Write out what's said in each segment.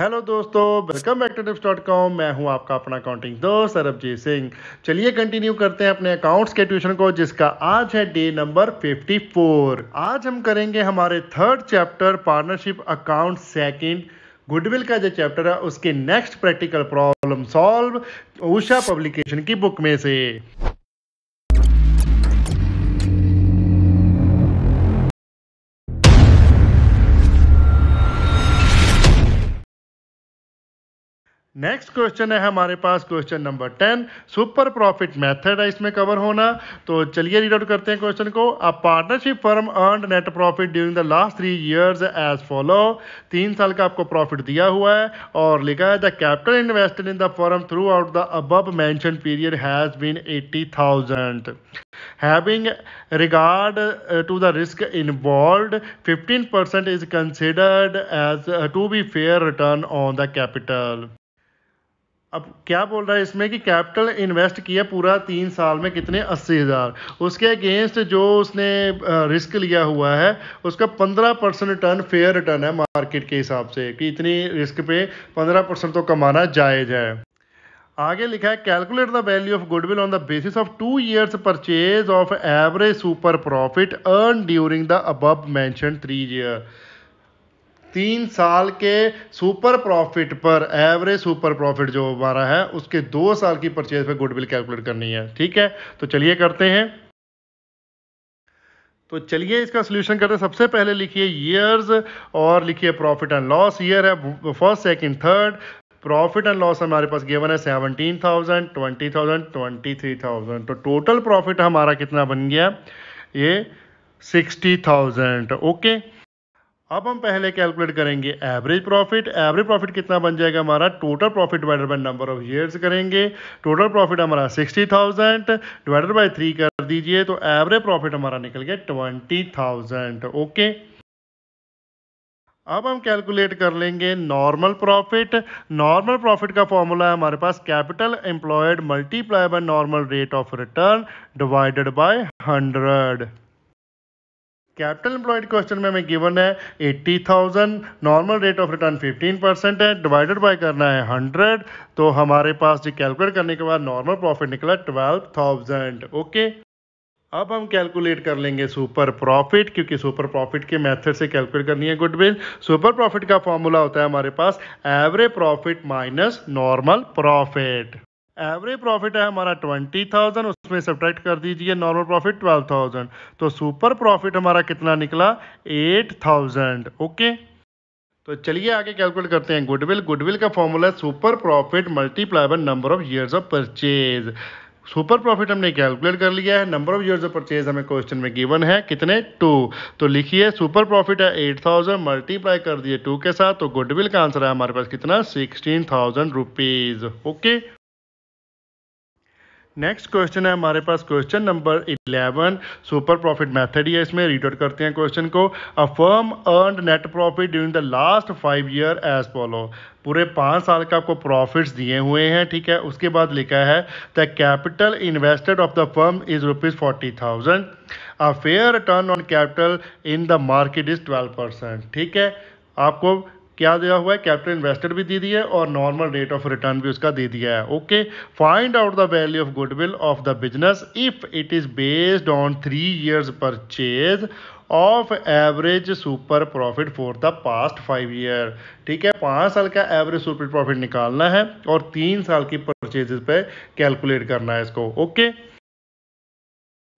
Hello दोस्तों, welcome back to tips.com। मैं हूं आपका अपना अकाउंटिंग दोस्त सरबजीत सिंह। चलिए कंटिन्यू करते हैं अपने अकाउंट्स के ट्यूशन को, जिसका आज है डे नंबर 54। आज हम करेंगे हमारे third chapter partnership account second goodwill का जो चैप्टर है उसके next practical problem solve Usha publication की बुक में से। नेक्स्ट क्वेश्चन है हमारे पास question number 10। Super profit method है इसमें कवर होना। तो चलिए रीड आउट करते हैं क्वेश्चन को। A partnership firm earned net profit during the last 3 years as follow. 3 साल का आपको प्रॉफिट दिया हुआ है और लिखा है the capital invested in the firm throughout the above mention period has been 80,000। Having regard to the risk involved, 15% is considered as to be fair return on the capital। अब क्या बोल रहा है इसमें कि कैपिटल इन्वेस्ट किया पूरा 3 साल में कितने 80,000, उसके अगेंस्ट जो उसने रिस्क लिया हुआ है उसका 15% रिटर्न फेयर रिटर्न है मार्केट के हिसाब से कि इतनी रिस्क पे 15% तो कमाना जायज़ है। आगे लिखा है calculate the value of goodwill on the basis of 2 years purchase of average super profit earn during the above mention 3 year। 3 साल के सुपर प्रॉफिट पर एवरेज सुपर प्रॉफिट जो हमारा है उसके 2 साल की परचेज पे गुडविल कैलकुलेट करनी है। ठीक है, तो चलिए करते हैं। तो चलिए इसका सोल्यूशन करते हैं। सबसे पहले लिखिए ईयर्स और लिखिए प्रॉफिट एंड लॉस। ईयर है first second third. Profit and loss हमारे पास गिवन है 17,000, 20,000, 23,000। तो टोटल प्रॉफिट हमारा कितना बन गया, ये 60,000। ओके, अब हम पहले कैलकुलेट करेंगे एवरेज प्रॉफिट। एवरेज प्रॉफिट कितना बन जाएगा हमारा, total profit divided by number of years करेंगे। टोटल प्रॉफिट हमारा 60,000 डिवाइडेड बाय 3 कर दीजिए, तो एवरेज प्रॉफिट हमारा निकल गया 20,000। ओके, अब हम कैलकुलेट कर लेंगे नॉर्मल प्रॉफिट। नॉर्मल प्रॉफिट का फॉर्मूला है हमारे पास capital employed multiply by normal rate of return divided by 100। Capital employed question में हमें गिवन है 80,000, नॉर्मल रेट ऑफ रिटर्न 15% है, डिवाइडेड बाय करना है 100। तो हमारे पास जो कैलकुलेट करने के बाद नॉर्मल प्रॉफिट निकला 12,000। ओके, अब हम कैलकुलेट कर लेंगे सुपर प्रॉफिट, क्योंकि सुपर प्रॉफिट के मेथड से कैलकुलेट करनी है गुडविल। सुपर प्रॉफिट का फॉर्मूला होता है हमारे पास average profit minus normal profit. Average profit है हमारा 20,000, उसमें सब्ट्रैक्ट कर दीजिए नॉर्मल प्रॉफिट 12,000। तो सुपर प्रॉफिट हमारा कितना निकला, 8,000। ओके, तो चलिए आगे कैलकुलेट करते हैं गुडविल। गुडविल का फॉर्मूला है super profit multiply by number of years of purchase. Super profit हमने कैलकुलेट कर लिया है, number of years of purchase हमें क्वेश्चन में गिवन है कितने, 2। तो लिखिए सुपर प्रॉफिट है 8,000 मल्टीप्लाई कर दिए 2 के साथ, तो गुडविल का आंसर है हमारे पास कितना, 16,000 रुपीज। ओके, नेक्स्ट क्वेश्चन है हमारे पास question number 11। Super profit method ही है, इसमें रीड आउट करते हैं क्वेश्चन को। A firm earned net profit during the last 5 year as follow. पूरे 5 साल का आपको प्रॉफिट्स दिए हुए हैं। ठीक है, उसके बाद लिखा है the capital invested of the firm is ₹40,000। A fair return on capital in the market is 12%। ठीक है, आपको क्या दिया हुआ है, कैपिटल इन्वेस्टेड भी दे दिया है और नॉर्मल रेट ऑफ रिटर्न भी उसका दे दिया है। Okay, find out the value of goodwill of the business if it is based on 3 years purchase of average super profit for the past 5 year। ठीक है, 5 साल का एवरेज सुपर प्रॉफिट निकालना है और 3 साल की परचेजेस पे कैलकुलेट करना है इसको। ओके,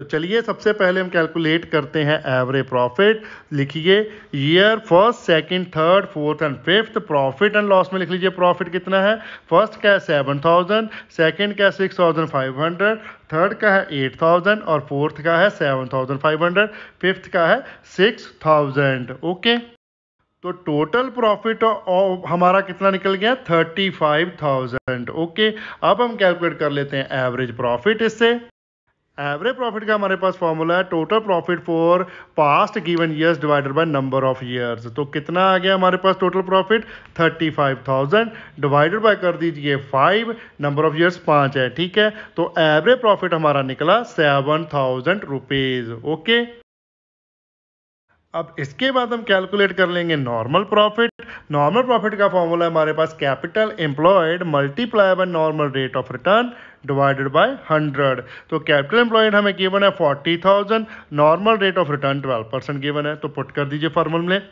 तो चलिए सबसे पहले हम कैलकुलेट करते हैं एवरेज प्रॉफिट। लिखिए year first second third fourth and fifth. Profit and loss में लिख लीजिए प्रॉफिट कितना है। फर्स्ट का है 7,000, सेकंड का है 6,500, थर्ड का है 8,000 और फोर्थ का है 7,500, फिफ्थ का है 6,000। ओके, तो टोटल प्रॉफिट हमारा कितना निकल गया, 35,000। ओके, अब हम कैलकुलेट कर लेते हैं एवरेज प्रॉफिट। इससे एवरेज प्रॉफिट का हमारे पास फॉर्मूला है total profit for past given years divided by number of years. तो कितना आ गया हमारे पास टोटल प्रॉफिट, 35,000 डिवाइडेड बाय कर दीजिए 5, नंबर ऑफ ईयर्स 5 है। ठीक है, तो एवरेज प्रॉफिट हमारा निकला 7,000 रुपीज। ओके, अब इसके बाद हम कैलकुलेट कर लेंगे नॉर्मल प्रॉफिट। नॉर्मल प्रॉफिट का फॉर्मूला है हमारे पास capital employed multiply by normal rate of return divided by 100। तो कैपिटल एम्प्लॉयड हमें गिवन है 40,000, normal rate of return 12% given है। तो पुट कर दीजिए फॉर्मूले में,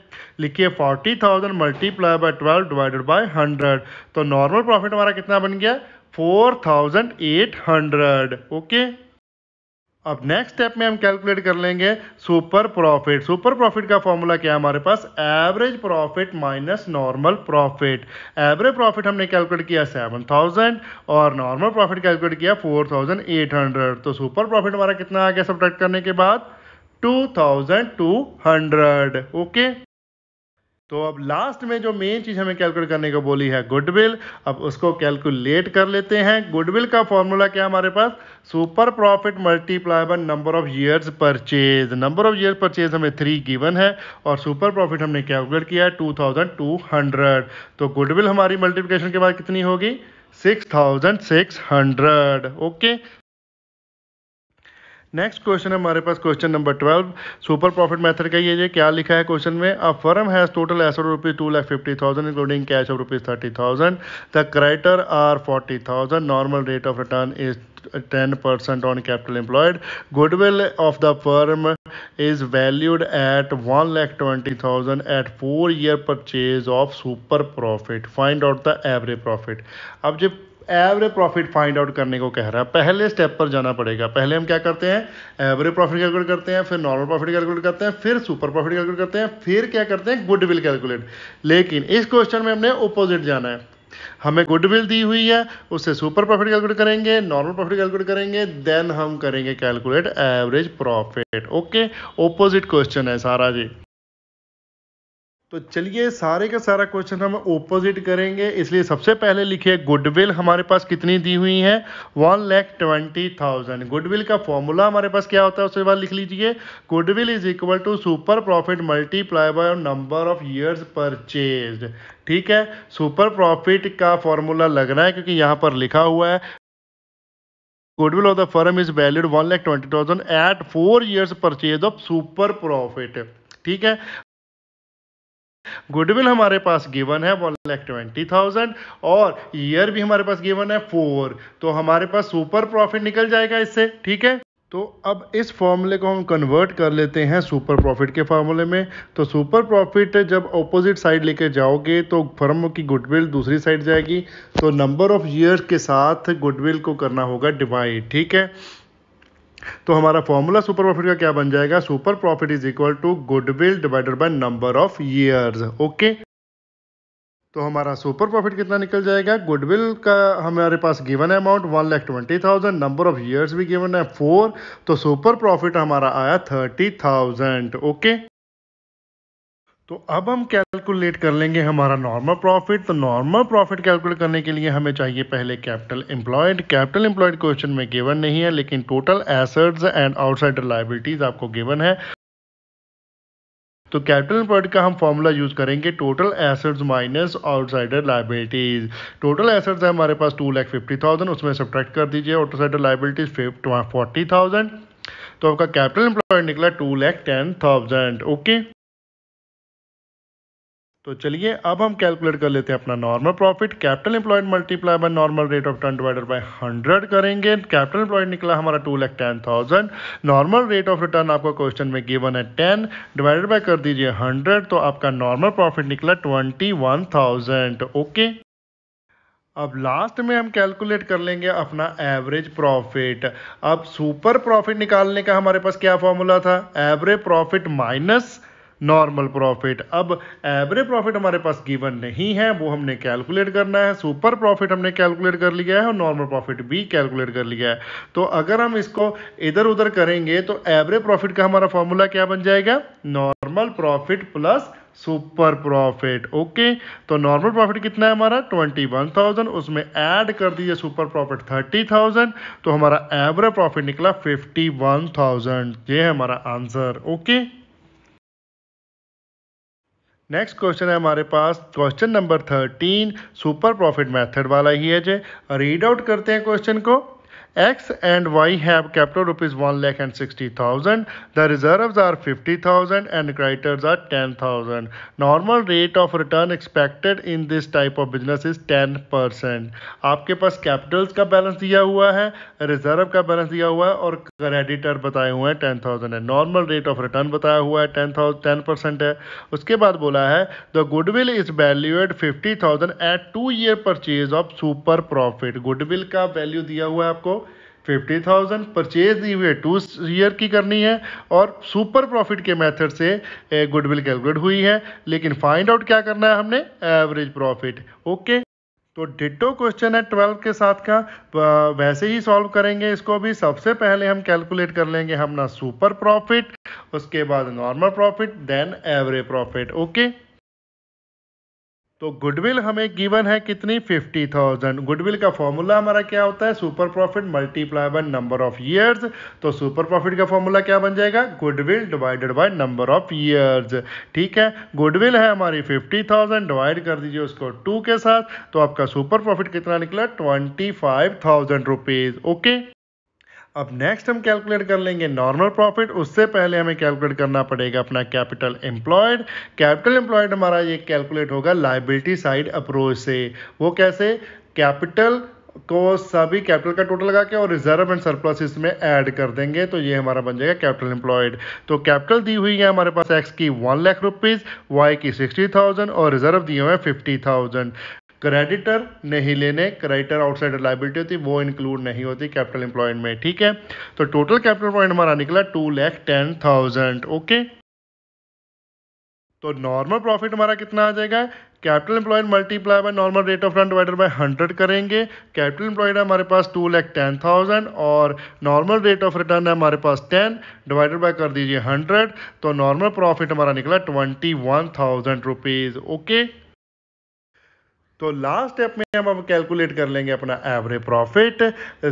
लिखिए 40,000 मल्टीप्लाई बाय 12 डिवाइडेड बाय 100। तो नॉर्मल प्रॉफिट हमारा कितना बन गया 4,800। ओके। अब नेक्स्ट स्टेप में हम कैलकुलेट कर लेंगे सुपर प्रॉफिट। सुपर प्रॉफिट का फॉर्मूला क्या है हमारे पास, average profit minus normal profit. Average profit हमने कैलकुलेट किया 7,000 और नॉर्मल प्रॉफिट कैलकुलेट किया 4,800। तो सुपर प्रॉफिट हमारा कितना आ गया सब्ट्रैक्ट करने के बाद 2,200। ओके। तो अब लास्ट में जो मेन चीज हमें कैलकुलेट करने को बोली है गुडविल, अब उसको कैलकुलेट कर लेते हैं। गुडविल का फॉर्मूला क्या है हमारे पास, super profit multiply by number of years purchase. Number of years purchase हमें 3 गिवन है और सुपर प्रॉफिट हमने कैलकुलेट किया है 2,200। तो गुडविल हमारी मल्टीप्लिकेशन के बाद कितनी होगी 6,600। ओके। नेक्स्ट क्वेश्चन है हमारे पास question number 12 super profit method का। ये क्या लिखा है क्वेश्चन में, a firm has total asset rupees 2,50,000 including cash of rupees 30,000, the creditor are 40,000, normal rate of return is 10% on capital employed, goodwill of the firm is valued at 1,20,000 at 4-year purchase of super profit, find out the average profit। अब जब average profit find out करने को कह रहा है, पहले step पर जाना पड़ेगा। पहले हम क्या करते हैं, एवरेज प्रॉफिट कैलकुलेट करते हैं, फिर नॉर्मल प्रॉफिट कैलकुलेट करते हैं, फिर सुपर प्रॉफिट कैलकुलेट करते हैं, फिर क्या करते हैं गुडविल कैलकुलेट। लेकिन इस क्वेश्चन में हमने ऑपोजिट जाना है, हमें गुडविल दी हुई है, उससे सुपर प्रॉफिट कैलकुलेट करेंगे, नॉर्मल प्रॉफिट कैलकुलेट करेंगे, देन हम करेंगे calculate average profit. Okay, opposite question है सारा जी। तो चलिए सारे का सारा क्वेश्चन हम ऑपोजिट करेंगे, इसलिए सबसे पहले लिखिए गुडविल हमारे पास कितनी दी हुई है 1,20,000। गुडविल का फॉर्मूला हमारे पास क्या होता है उसके बाद लिख लीजिए, goodwill is equal to super profit multiply by number of years purchased. ठीक है, सुपर प्रॉफिट का फॉर्मूला लगना है क्योंकि यहाँ पर लिखा हुआ है goodwill of the firm is valued 1,20,000 at 4 years purchase of super profit. ठीक है, गुडविल हमारे पास गिवन है 1,20,000 और ईयर भी हमारे पास गिवन है 4, तो हमारे पास सुपर प्रॉफिट निकल जाएगा इससे। ठीक है, तो अब इस फॉर्मूले को हम कन्वर्ट कर लेते हैं सुपर प्रॉफिट के फॉर्मूले में। तो सुपर प्रॉफिट जब ऑपोजिट साइड लेके जाओगे तो फर्म की गुडविल दूसरी साइड जाएगी, तो नंबर ऑफ ईयर्स के साथ गुडविल को करना होगा डिवाइड। ठीक है, तो हमारा फॉर्मूला सुपर प्रॉफिट का क्या बन जाएगा, super profit is equal to goodwill divided by number of years. Okay, तो हमारा सुपर प्रॉफिट कितना निकल जाएगा, गुडविल का हमारे पास गिवन है अमाउंट 1,20,000, नंबर ऑफ ईयर्स भी गिवन है 4, तो सुपर प्रॉफिट हमारा आया 30,000। ओके, तो अब हम कैलकुलेट कर लेंगे हमारा नॉर्मल प्रॉफिट। तो नॉर्मल प्रॉफिट कैलकुलेट करने के लिए हमें चाहिए पहले capital employed. Capital employed question में गिवन नहीं है, लेकिन total assets and outsider liabilities आपको गिवन है। तो कैपिटल एम्प्लॉयड का हम फॉर्मूला यूज करेंगे total assets minus outsider liabilities. Total assets है हमारे पास 2,50,000, उसमें सब्ट्रैक्ट कर दीजिए आउटसाइडर लायबिलिटीज 40,000, तो आपका कैपिटल एम्प्लॉयड निकला 2,10,000। ओके, तो चलिए अब हम कैलकुलेट कर लेते हैं अपना normal profit. Capital employed multiply by normal rate of return divided by 100 करेंगे। कैपिटल एम्प्लॉयड निकला हमारा 2,10,000, नॉर्मल रेट ऑफ रिटर्न आपको क्वेश्चन में गिवन है 10, डिवाइडेड बाय कर दीजिए 100, तो आपका नॉर्मल प्रॉफिट निकला 21,000। ओके, अब लास्ट में हम कैलकुलेट कर लेंगे अपना एवरेज प्रॉफिट। अब सुपर प्रॉफिट निकालने का हमारे पास क्या फॉर्मूला था, average profit minus normal profit. अब एवरेज प्रॉफिट हमारे पास गिवन नहीं है, वो हमने कैलकुलेट करना है। सुपर प्रॉफिट हमने कैलकुलेट कर लिया है और नॉर्मल प्रॉफिट भी कैलकुलेट कर लिया है। तो अगर हम इसको इधर उधर करेंगे तो एवरेज प्रॉफिट का हमारा फॉर्मूला क्या बन जाएगा, normal profit plus super profit. Okay, तो नॉर्मल प्रॉफिट कितना है हमारा 21,000, उसमें ऐड कर दीजिए सुपर प्रॉफिट 30,000, तो हमारा एवरेज प्रॉफिट निकला 51,000। ये है हमारा आंसर। ओके, नेक्स्ट क्वेश्चन है हमारे पास question number 13 super profit method वाला ही है जे। रीड आउट करते हैं क्वेश्चन को। X and Y have capital rupees 1,60,000. The reserves are 50,000 and creditors are 10,000. Normal rate of return expected in this type of business is 10%. आपके पास Capitals का balance दिया हुआ है, रिजर्व का बैलेंस दिया हुआ है और क्रेडिटर बताए हुए हैं 10,000 है। नॉर्मल रेट ऑफ रिटर्न बताया हुआ है 10% है। उसके बाद बोला है the goodwill is valued 50,000 at 2 year purchase of super profit. Goodwill का वैल्यू दिया हुआ है आपको 50,000, परचेज दी हुई है 2 ईयर की करनी है और सुपर प्रॉफिट के मेथड से गुडविल कैलकुलेट हुई है, लेकिन फाइंड आउट क्या करना है हमने, एवरेज प्रॉफिट। ओके, तो डिटो क्वेश्चन है 12 के साथ का, वैसे ही सॉल्व करेंगे इसको भी। सबसे पहले हम कैलकुलेट कर लेंगे अपना सुपर प्रॉफिट, उसके बाद normal profit, then average profit. Okay, तो गुडविल हमें गिवन है कितनी, 50,000। गुडविल का फॉर्मूला हमारा क्या होता है, super profit multiply by number of years. तो सुपर प्रॉफिट का फॉर्मूला क्या बन जाएगा, goodwill divided by number of years. ठीक है, गुडविल है हमारी 50,000, डिवाइड कर दीजिए उसको 2 के साथ, तो आपका सुपर प्रॉफिट कितना निकला, 25,000 रुपीज। ओके, अब नेक्स्ट हम कैलकुलेट कर लेंगे नॉर्मल प्रॉफिट। उससे पहले हमें कैलकुलेट करना पड़ेगा अपना कैपिटल एम्प्लॉयड। कैपिटल एम्प्लॉयड हमारा ये कैलकुलेट होगा लायबिलिटी साइड अप्रोच से। वो कैसे, कैपिटल को सभी कैपिटल का टोटल लगा के और रिजर्व एंड सरप्लस इसमें ऐड कर देंगे, तो ये हमारा बन जाएगा कैपिटल एम्प्लॉयड। तो कैपिटल दी हुई है हमारे पास एक्स की 1 लाख रुपीज़, वाई की 60,000 और रिजर्व दिए हुए हैं 50,000। क्रेडिटर नहीं लेने, क्रेडिटर आउटसाइड लायबिलिटी होती, वो इंक्लूड नहीं होती कैपिटल एम्प्लॉयड में। ठीक है, तो टोटल कैपिटल एम्प्लॉयड हमारा निकला 2,10,000। ओके, तो नॉर्मल प्रॉफिट हमारा कितना आ जाएगा, capital employed multiply by normal rate of return divided by 100 करेंगे। कैपिटल एम्प्लॉयड है हमारे पास 2,10,000 और नॉर्मल रेट ऑफ रिटर्न है हमारे पास 10, डिवाइडेड बाय कर दीजिए 100, तो नॉर्मल प्रॉफिट हमारा निकला 21,000 रुपीज़। ओके, तो लास्ट स्टेप में हम कैलकुलेट कर लेंगे अपना average profit.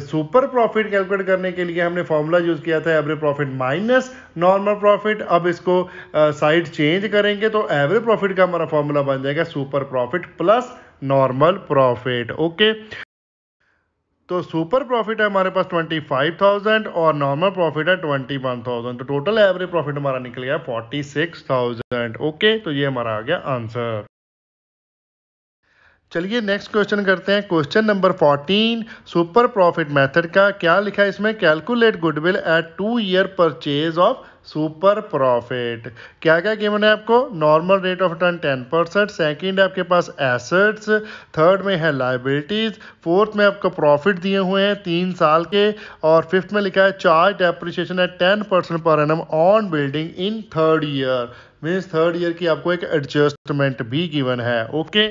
Super profit calculate करने के लिए हमने फॉर्मूला यूज किया था average profit minus normal profit. अब इसको साइड चेंज करेंगे तो एवरेज प्रॉफिट का हमारा फॉर्मूला बन जाएगा super profit plus normal profit. Okay, तो सुपर प्रॉफिट है हमारे पास 25,000 और नॉर्मल प्रॉफिट है 21,000, तो टोटल एवरेज प्रॉफिट हमारा निकल गया 46,000। ओके, तो ये हमारा आ गया आंसर। चलिए नेक्स्ट क्वेश्चन करते हैं, question number 14 super profit method का। क्या लिखा है इसमें, calculate goodwill at 2 year purchase of super profit. क्या क्या गिवन है आपको, normal rate of return 10%, second है आपके पास एसेट्स, थर्ड में है लायबिलिटीज, फोर्थ में आपको प्रॉफिट दिए हुए हैं 3 साल के, और फिफ्थ में लिखा है चार्ज डेप्रिसिएशन है 10% per annum on building in third year. Means third year की आपको एक एडजस्टमेंट भी गिवन है। ओके,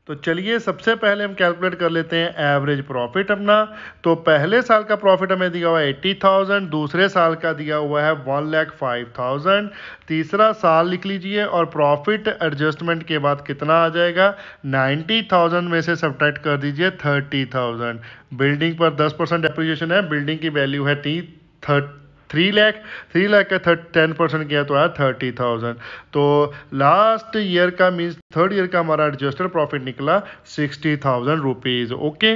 तो चलिए सबसे पहले हम कैलकुलेट कर लेते हैं एवरेज प्रॉफिट अपना। तो पहले साल का प्रॉफिट हमें दिया हुआ है 80,000, दूसरे साल का दिया हुआ है 1,05,000, तीसरा साल लिख लीजिए और प्रॉफिट एडजस्टमेंट के बाद कितना आ जाएगा, 90,000 में से सब्ट्रैक्ट कर दीजिए 30,000। बिल्डिंग पर 10% डेप्रिसिएशन है, बिल्डिंग की वैल्यू है 3 लाख, 3 लाख का 10% किया तो आया 30,000। तो लास्ट ईयर का मीन्स थर्ड ईयर का हमारा एडजस्टेड प्रॉफिट निकला 60,000 रुपीज़। ओके,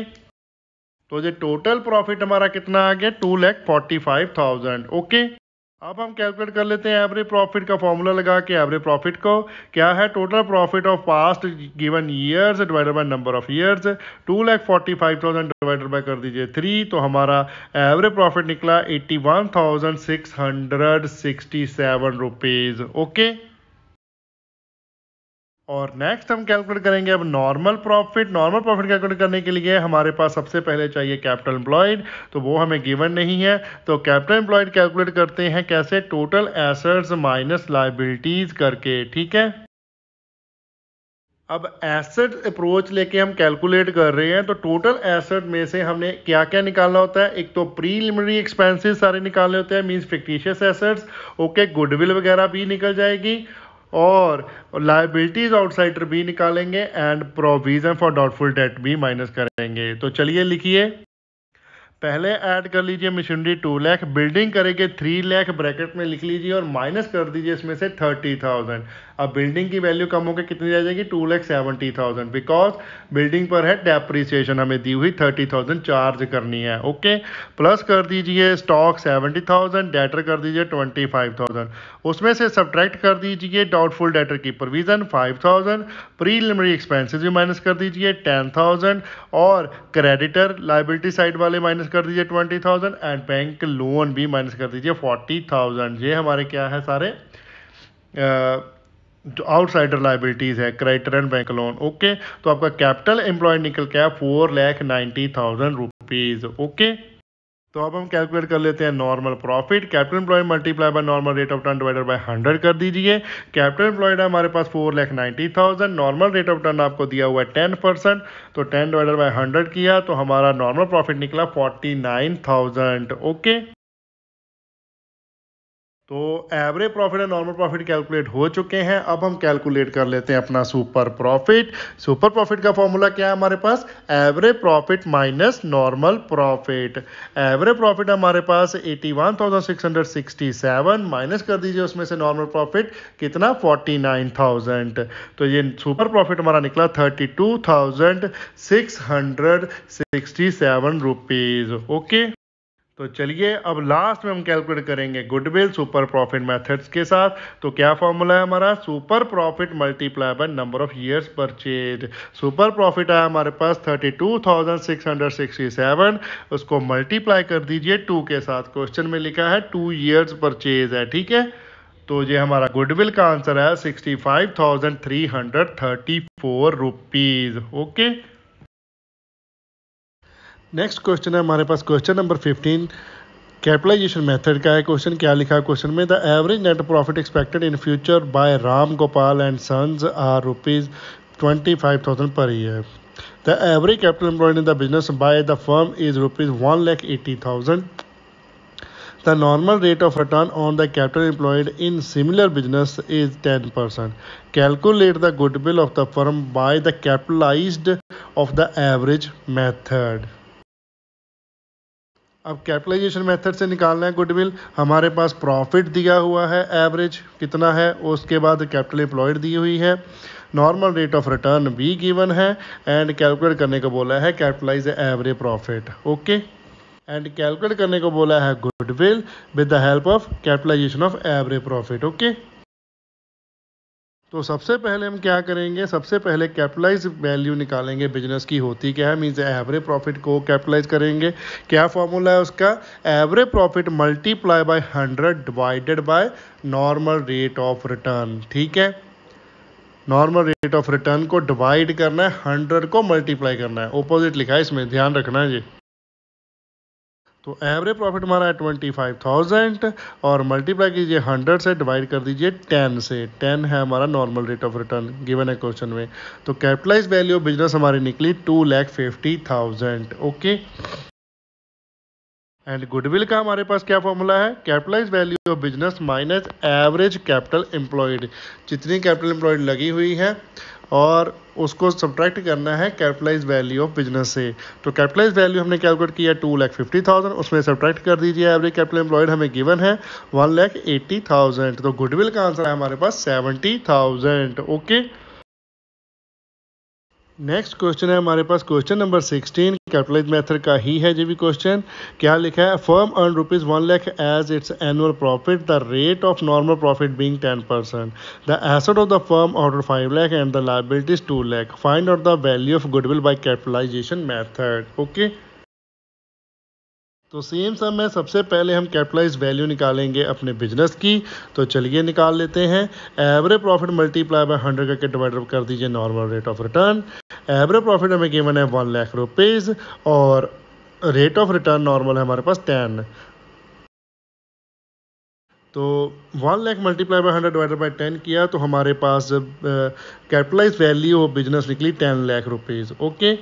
तो ये टोटल प्रॉफिट हमारा कितना आ गया, 2,45,000। ओके, अब हम कैलकुलेट कर लेते हैं एवरेज प्रॉफिट का फॉर्मूला लगा के। एवरेज प्रॉफिट को क्या है, total profit of past given years divided by number of years. 2,45,000 divided by कर दीजिए 3, तो हमारा एवरेज प्रॉफिट निकला 81,667 रुपीज़। ओके, और नेक्स्ट हम कैलकुलेट करेंगे अब normal profit. Normal profit calculate करने के लिए हमारे पास सबसे पहले चाहिए कैपिटल एम्प्लॉयड, तो वो हमें गिवन नहीं है। तो कैपिटल एम्प्लॉयड कैलकुलेट करते हैं कैसे, टोटल एसेट्स माइनस लायबिलिटीज करके। ठीक है, अब एसेट अप्रोच लेके हम कैलकुलेट कर रहे हैं, तो टोटल एसेट में से हमने क्या क्या निकालना होता है, एक तो प्रीलिमिनरी एक्सपेंसेस सारे निकालने होते हैं, means fictitious assets. Okay, goodwill वगैरह भी निकल जाएगी और लायबिलिटीज आउटसाइडर भी निकालेंगे and provision for doubtful debt भी माइनस करेंगे। तो चलिए लिखिए, पहले ऐड कर लीजिए मशीनरी 2 लाख, बिल्डिंग करेंगे 3 लाख, ब्रैकेट में लिख लीजिए और माइनस कर दीजिए इसमें से 30,000। अब बिल्डिंग की वैल्यू कम होकर कितनी रह जाएगी 2,70,000 बिकॉज बिल्डिंग पर है डेप्रिसिएशन हमें दी हुई 30,000 चार्ज करनी है। ओके, प्लस कर दीजिए स्टॉक 70,000, डेटर कर दीजिए 25,000, उसमें से सब्ट्रैक्ट कर दीजिए डाउटफुल डेटर की प्रोविजन 5,000, प्रीलिमिनरी एक्सपेंसेस भी माइनस कर दीजिए 10,000 और क्रेडिटर लाइबिलिटी साइड वाले माइनस कर दीजिए 20,000 एंड बैंक लोन भी माइनस कर दीजिए 40,000। ये हमारे क्या है सारे जो आउटसाइडर लाइबिलिटीज़ है, creditor and bank loan. Okay, तो आपका कैपिटल एम्प्लॉयड निकल के 4,90,000 रुपीज़। ओके, तो अब हम कैलकुलेट कर लेते हैं normal profit. Capital employed multiply by normal rate of turn divided by 100 कर दीजिए। कैपिटल एम्प्लॉयड है हमारे पास 4,90,000, नॉर्मल रेट ऑफ टर्न आपको दिया हुआ है 10%, तो 10 डिवाइडेड बाय 100 किया तो हमारा नॉर्मल प्रॉफिट निकला 49,000। ओके, तो एवरेज प्रॉफिट और नॉर्मल प्रॉफिट कैलकुलेट हो चुके हैं। अब हम कैलकुलेट कर लेते हैं अपना सुपर प्रॉफिट। सुपर प्रॉफिट का फॉर्मूला क्या है हमारे पास, average profit minus normal profit. Average profit हमारे पास 81,667 माइनस कर दीजिए उसमें से नॉर्मल प्रॉफिट कितना 49,000, तो ये सुपर प्रॉफिट हमारा निकला 32,667 रुपीज। ओके, तो चलिए अब लास्ट में हम कैलकुलेट करेंगे गुडविल सुपर प्रॉफिट मेथड्स के साथ। तो क्या फॉर्मूला है हमारा, super profit multiply by number of years purchase. Super profit है हमारे पास 32,667, उसको मल्टीप्लाई कर दीजिए 2 के साथ। क्वेश्चन में लिखा है 2 ईयर्स परचेज है, ठीक है। तो ये हमारा गुडविल का आंसर है 65,334 रुपीज। ओके, नेक्स्ट क्वेश्चन है हमारे पास क्वेश्चन नंबर 15, कैपिटलाइजेशन मेथड का है क्वेश्चन। क्या लिखा है क्वेश्चन में, the average net profit expected in future by Ram Gopal and sons are ₹25,000 per year. The average capital employed in the business by the firm is ₹1,80,000. The normal rate of return on the capital employed in similar business is 10%. Calculate the goodwill of the firm by the capitalized of the average method. अब capitalisation method से निकालना है goodwill. हमारे पास profit दिया हुआ है average कितना है, उसके बाद कैपिटल एम्प्लॉयड दी हुई है, नॉर्मल रेट ऑफ रिटर्न भी गिवन है एंड कैलकुलेट करने को बोला है capitalise average profit. Okay, and calculate करने को बोला है goodwill with the help of capitalisation of average profit. Okay, तो सबसे पहले हम क्या करेंगे, सबसे पहले कैपिटलाइज वैल्यू निकालेंगे बिजनेस की होती क्या है, मीन्स एवरेज प्रॉफिट को कैपिटलाइज करेंगे। क्या फॉर्मूला है उसका, average profit multiply by 100 divided by normal rate of return. ठीक है, नॉर्मल रेट ऑफ रिटर्न को डिवाइड करना है, 100 को मल्टीप्लाई करना है, ऑपोजिट लिखा है इसमें, ध्यान रखना है जी। तो एवरेज प्रॉफिट हमारा है 25,000 और मल्टीप्लाई कीजिए 100 से, डिवाइड कर दीजिए 10 से। 10 है हमारा normal rate of return given है क्वेश्चन में। तो कैपिटलाइज वैल्यू ऑफ बिजनेस हमारी निकली 2,50,000। ओके, एंड गुडविल का हमारे पास क्या फॉर्मूला है, capitalise value of business minus average capital employed. जितनी कैपिटल एम्प्लॉयड लगी हुई है और उसको सब्ट्रैक्ट करना है कैपिटलाइज वैल्यू ऑफ बिजनेस से। तो कैपिटलाइज वैल्यू हमने कैलकुलेट किया 2,50,000, उसमें सब्ट्रैक्ट कर दीजिए एवरेज कैपिटल एम्प्लॉयड हमें गिवन है 1,80,000। तो गुडविल का आंसर है हमारे पास 70,000। ओके, नेक्स्ट क्वेश्चन है हमारे पास क्वेश्चन नंबर 16, कैपिटलाइज मेथड का ही है जो भी क्वेश्चन। क्या लिखा है, firm earn ₹1 lakh as its annual profit, the rate of normal profit being 10%. The asset of the firm order 5 lakh and the liabilities 2 lakh. Find out the value of goodwill by capitalisation method. Okay, तो same sum है, सबसे पहले हम capitalise value निकालेंगे अपने business की। तो चलिए निकाल लेते हैं। एवरेज प्रॉफिट मल्टीप्लाई बाय 100 करके डिवाइड कर दीजिए normal rate of return. Average profit हमें गिवन है 1 लाख रुपीज़ और रेट ऑफ रिटर्न नॉर्मल है हमारे पास 10। तो 1 lakh multiply by 100 divided bye 10 किया तो हमारे पास कैपिटलाइज वैल्यू ऑफ बिजनेस निकली 10 लाख रुपीज़। ओके,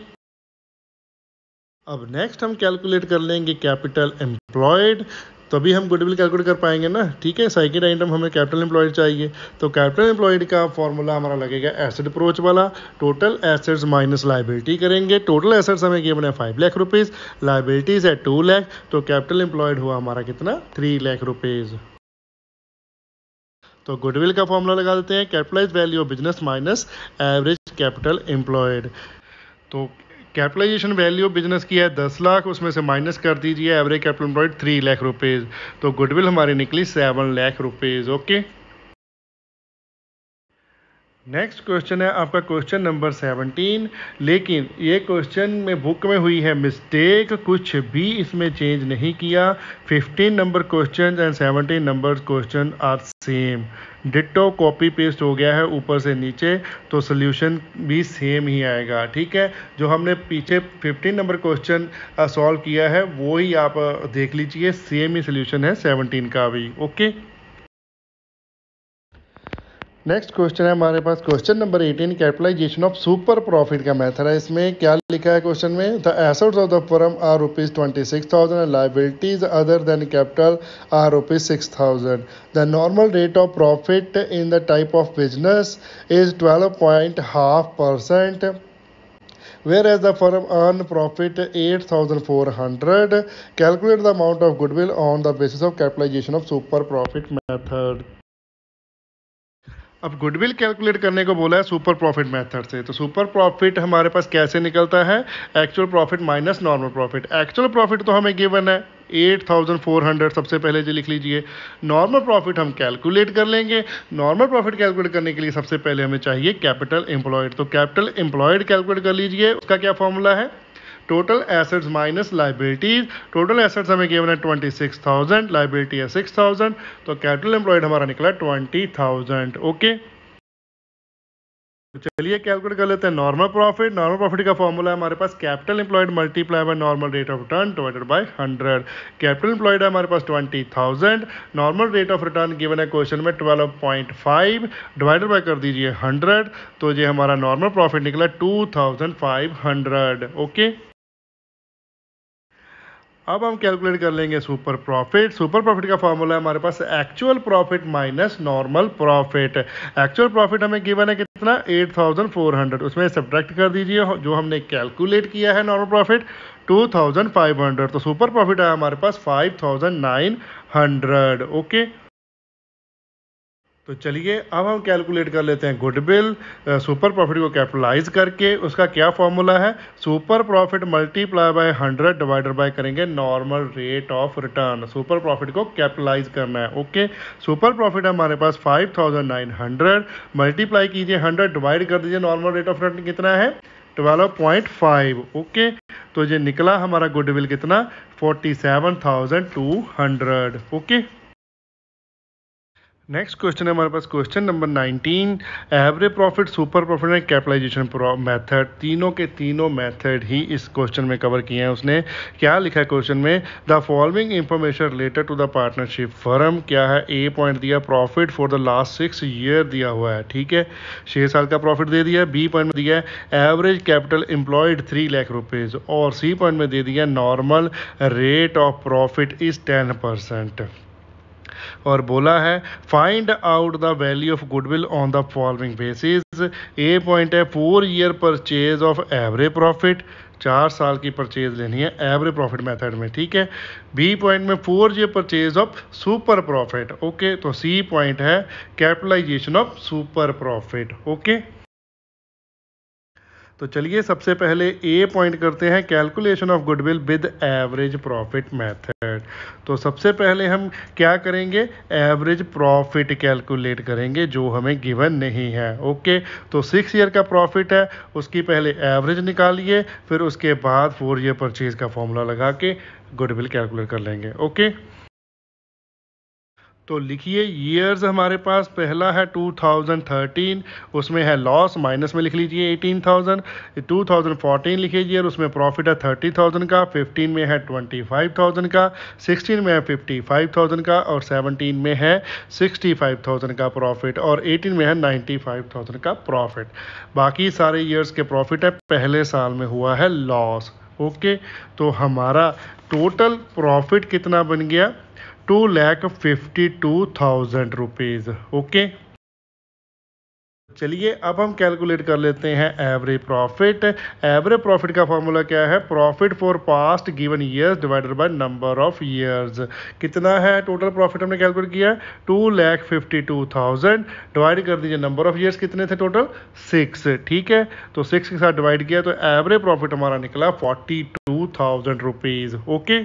अब नेक्स्ट हम कैलकुलेट कर लेंगे कैपिटल एम्प्लॉयड, तभी हम गुडविल कैलकुलेट कर पाएंगे ना। ठीक है, सेकंड आइटम हमें कैपिटल एम्प्लॉयड चाहिए। तो कैपिटल एम्प्लॉयड का फॉर्मूला हमारा लगेगा एसेट अप्रोच वाला, टोटल एसेट्स माइनस लायबिलिटी करेंगे। टोटल एसेट्स हमें गिवन है 5 लाख रुपीज़, लायबिलिटीज़ है 2 लाख, तो कैपिटल एम्प्लॉयड हुआ हमारा कितना 3 लाख रुपीज़। तो गुडविल का फॉर्मूला लगा देते हैं, capitalise value of business minus average capital employed. तो कैपिटलाइजेशन वैल्यू ऑफ बिजनेस की है 10 लाख, उसमें से माइनस कर दीजिए average capital employed 3 lakh rupees, तो गुडविल हमारी निकली 7 lakh rupees. Okay, next question है आपका क्वेश्चन नंबर 17, लेकिन ये क्वेश्चन में बुक में हुई है मिस्टेक, कुछ भी इसमें चेंज नहीं किया। 15 number question and 17 number question are same, ditto copy paste हो गया है ऊपर से नीचे, तो सोल्यूशन भी सेम ही आएगा। ठीक है, जो हमने पीछे 15 नंबर क्वेश्चन सॉल्व किया है वो ही आप देख लीजिए, सेम ही सोल्यूशन है 17 का भी। ओके, नेक्स्ट क्वेश्चन है हमारे पास question number 18, capitalization of super profit का मेथड है। इसमें क्या लिखा है क्वेश्चन में, the assets of the firm are ₹26,000 and liabilities other than capital are ₹6,000। The normal rate of profit in the type of business is 12.5%, whereas the firm earned profit 8,400. Calculate the amount of goodwill on the basis of capitalization of super profit method. अब goodwill calculate करने को बोला है super profit method से, तो super profit हमारे पास कैसे निकलता है, actual profit minus normal profit. Actual profit तो हमें गिवन है 8,400, सबसे पहले जी लिख लीजिए। नॉर्मल प्रॉफिट हम कैलकुलेट कर लेंगे। नॉर्मल प्रॉफिट कैलकुलेट करने के लिए सबसे पहले हमें चाहिए कैपिटल एम्प्लॉयड, तो कैपिटल एम्प्लॉयड कैलकुलेट कर लीजिए। उसका क्या फॉर्मूला है, total assets minus liabilities. Total assets हमें गिवन है 26,000, लाइबिलिटी है 6,000, तो कैपिटल एम्प्लॉयड हमारा निकला 20,000। ओके, तो चलिए कैलकुलेट कर लेते हैं नॉर्मल प्रॉफिट। नॉर्मल प्रॉफिट का फॉर्मूला है हमारे पास capital employed multiply by normal rate of return divided by 100। Capital employed है हमारे पास 20,000, normal rate of return given है क्वेश्चन में 12.5, डिवाइडेड बाय कर दीजिए 100, तो ये हमारा नॉर्मल प्रॉफिट निकला 2,500। ओके, अब हम कैलकुलेट कर लेंगे सुपर प्रॉफिट। सुपर प्रॉफिट का फॉर्मूला है हमारे पास actual profit minus normal profit. Actual profit हमें गिवन है कितना, 8,400, उसमें सब्ट्रैक्ट कर दीजिए जो हमने कैलकुलेट किया है नॉर्मल प्रॉफिट 2,500, तो सुपर प्रॉफिट है हमारे पास 5,900। ओके, तो चलिए अब हम कैलकुलेट कर लेते हैं गुडविल। सुपर प्रॉफिट को कैपिटलाइज करके उसका क्या फॉर्मूला है, super profit multiply by 100 divided by करेंगे normal rate of return. Super profit को कैपिटलाइज करना है। ओके, सुपर प्रॉफिट हमारे पास 5,900, मल्टीप्लाई कीजिए 100, डिवाइड कर दीजिए नॉर्मल रेट ऑफ रिटर्न कितना है 12.5। ओके, तो ये निकला हमारा गुडविल कितना 47,200। ओके, नेक्स्ट क्वेश्चन है हमारे पास question number 19, average profit, super profit and capitalization method, तीनों के तीनों मेथड ही इस क्वेश्चन में कवर किए हैं। उसने क्या लिखा है क्वेश्चन में, the following information related to the partnership firm, क्या है, ए पॉइंट दिया profit for the last 6 year दिया हुआ है, ठीक है, 6 साल का प्रॉफिट दे दिया। बी पॉइंट में दिया है average capital employed 3 lakh rupees, और सी पॉइंट में दे दिया normal rate of profit is 10%, और बोला है find out the value of goodwill on the following basis. A point है 4 year purchase of average profit, 4 साल की परचेज लेनी है एवरेज प्रॉफिट मेथड में, ठीक है। बी पॉइंट में 4 year purchase of super profit. Okay, तो सी पॉइंट है capitalisation of super profit. Okay, तो चलिए सबसे पहले ए पॉइंट करते हैं calculation of goodwill with average profit method. तो सबसे पहले हम क्या करेंगे, एवरेज प्रॉफिट कैलकुलेट करेंगे जो हमें गिवन नहीं है। ओके, तो 6 ईयर का प्रॉफिट है, उसकी पहले एवरेज निकालिए, फिर उसके बाद 4 ईयर परचेज का फॉर्मूला लगा के गुडविल कैलकुलेट कर लेंगे। ओके, तो लिखिए ईयर्स हमारे पास पहला है 2013, उसमें है लॉस, माइनस में लिख लीजिए 18,000। 2014 लिखिए और उसमें प्रॉफिट है 30,000 का, 15 में है 25,000 का, 16 में है 55,000 का, और 17 में है 65,000 का प्रॉफिट, और 18 में है 95,000 का प्रॉफिट। बाकी सारे ईयर्स के प्रॉफिट है, पहले साल में हुआ है लॉस। ओके, तो हमारा टोटल प्रॉफिट कितना बन गया, 2,52,000 रुपीज़। ओके, चलिए अब हम कैलकुलेट कर लेते हैं एवरेज प्रॉफिट। एवरेज प्रॉफिट का फॉर्मूला क्या है? Profit for past given years divided by number of years. कितना है टोटल प्रॉफिट हमने कैलकुलेट किया? 2,52,000 डिवाइड कर दीजिए नंबर ऑफ ईयर्स कितने थे टोटल? 6। ठीक है, तो 6 के साथ डिवाइड किया तो एवरेज प्रॉफिट हमारा निकला 42,000 रुपीज़। ओके,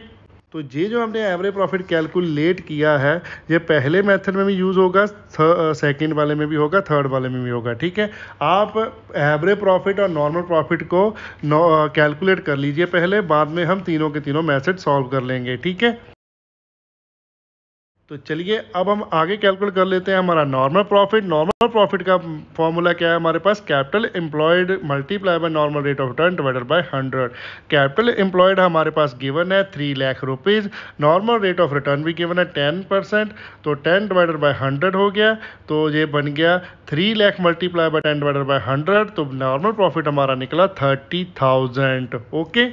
तो ये जो हमने एवरेज प्रॉफिट कैलकुलेट किया है ये पहले मेथड में भी यूज़ होगा, सेकंड वाले में भी होगा, थर्ड वाले में भी होगा। ठीक है, आप एवरेज प्रॉफिट और नॉर्मल प्रॉफिट को कैलकुलेट कर लीजिए पहले, बाद में हम तीनों के तीनों मेथड सॉल्व कर लेंगे। ठीक है, तो चलिए अब हम आगे कैलकुलेट कर लेते हैं हमारा नॉर्मल प्रॉफिट। नॉर्मल प्रॉफिट का फॉर्मूला क्या है हमारे पास? Capital employed multiply by normal rate of return divided by 100। Capital employed हमारे पास गिवन है 3 lakh rupees, normal rate of return भी गिवन है 10%, तो 10 डिवाइडेड बाय 100 हो गया, तो ये बन गया 3 lakh multiply bye 10 divided by 100, तो नॉर्मल प्रॉफिट हमारा निकला 30,000। ओके,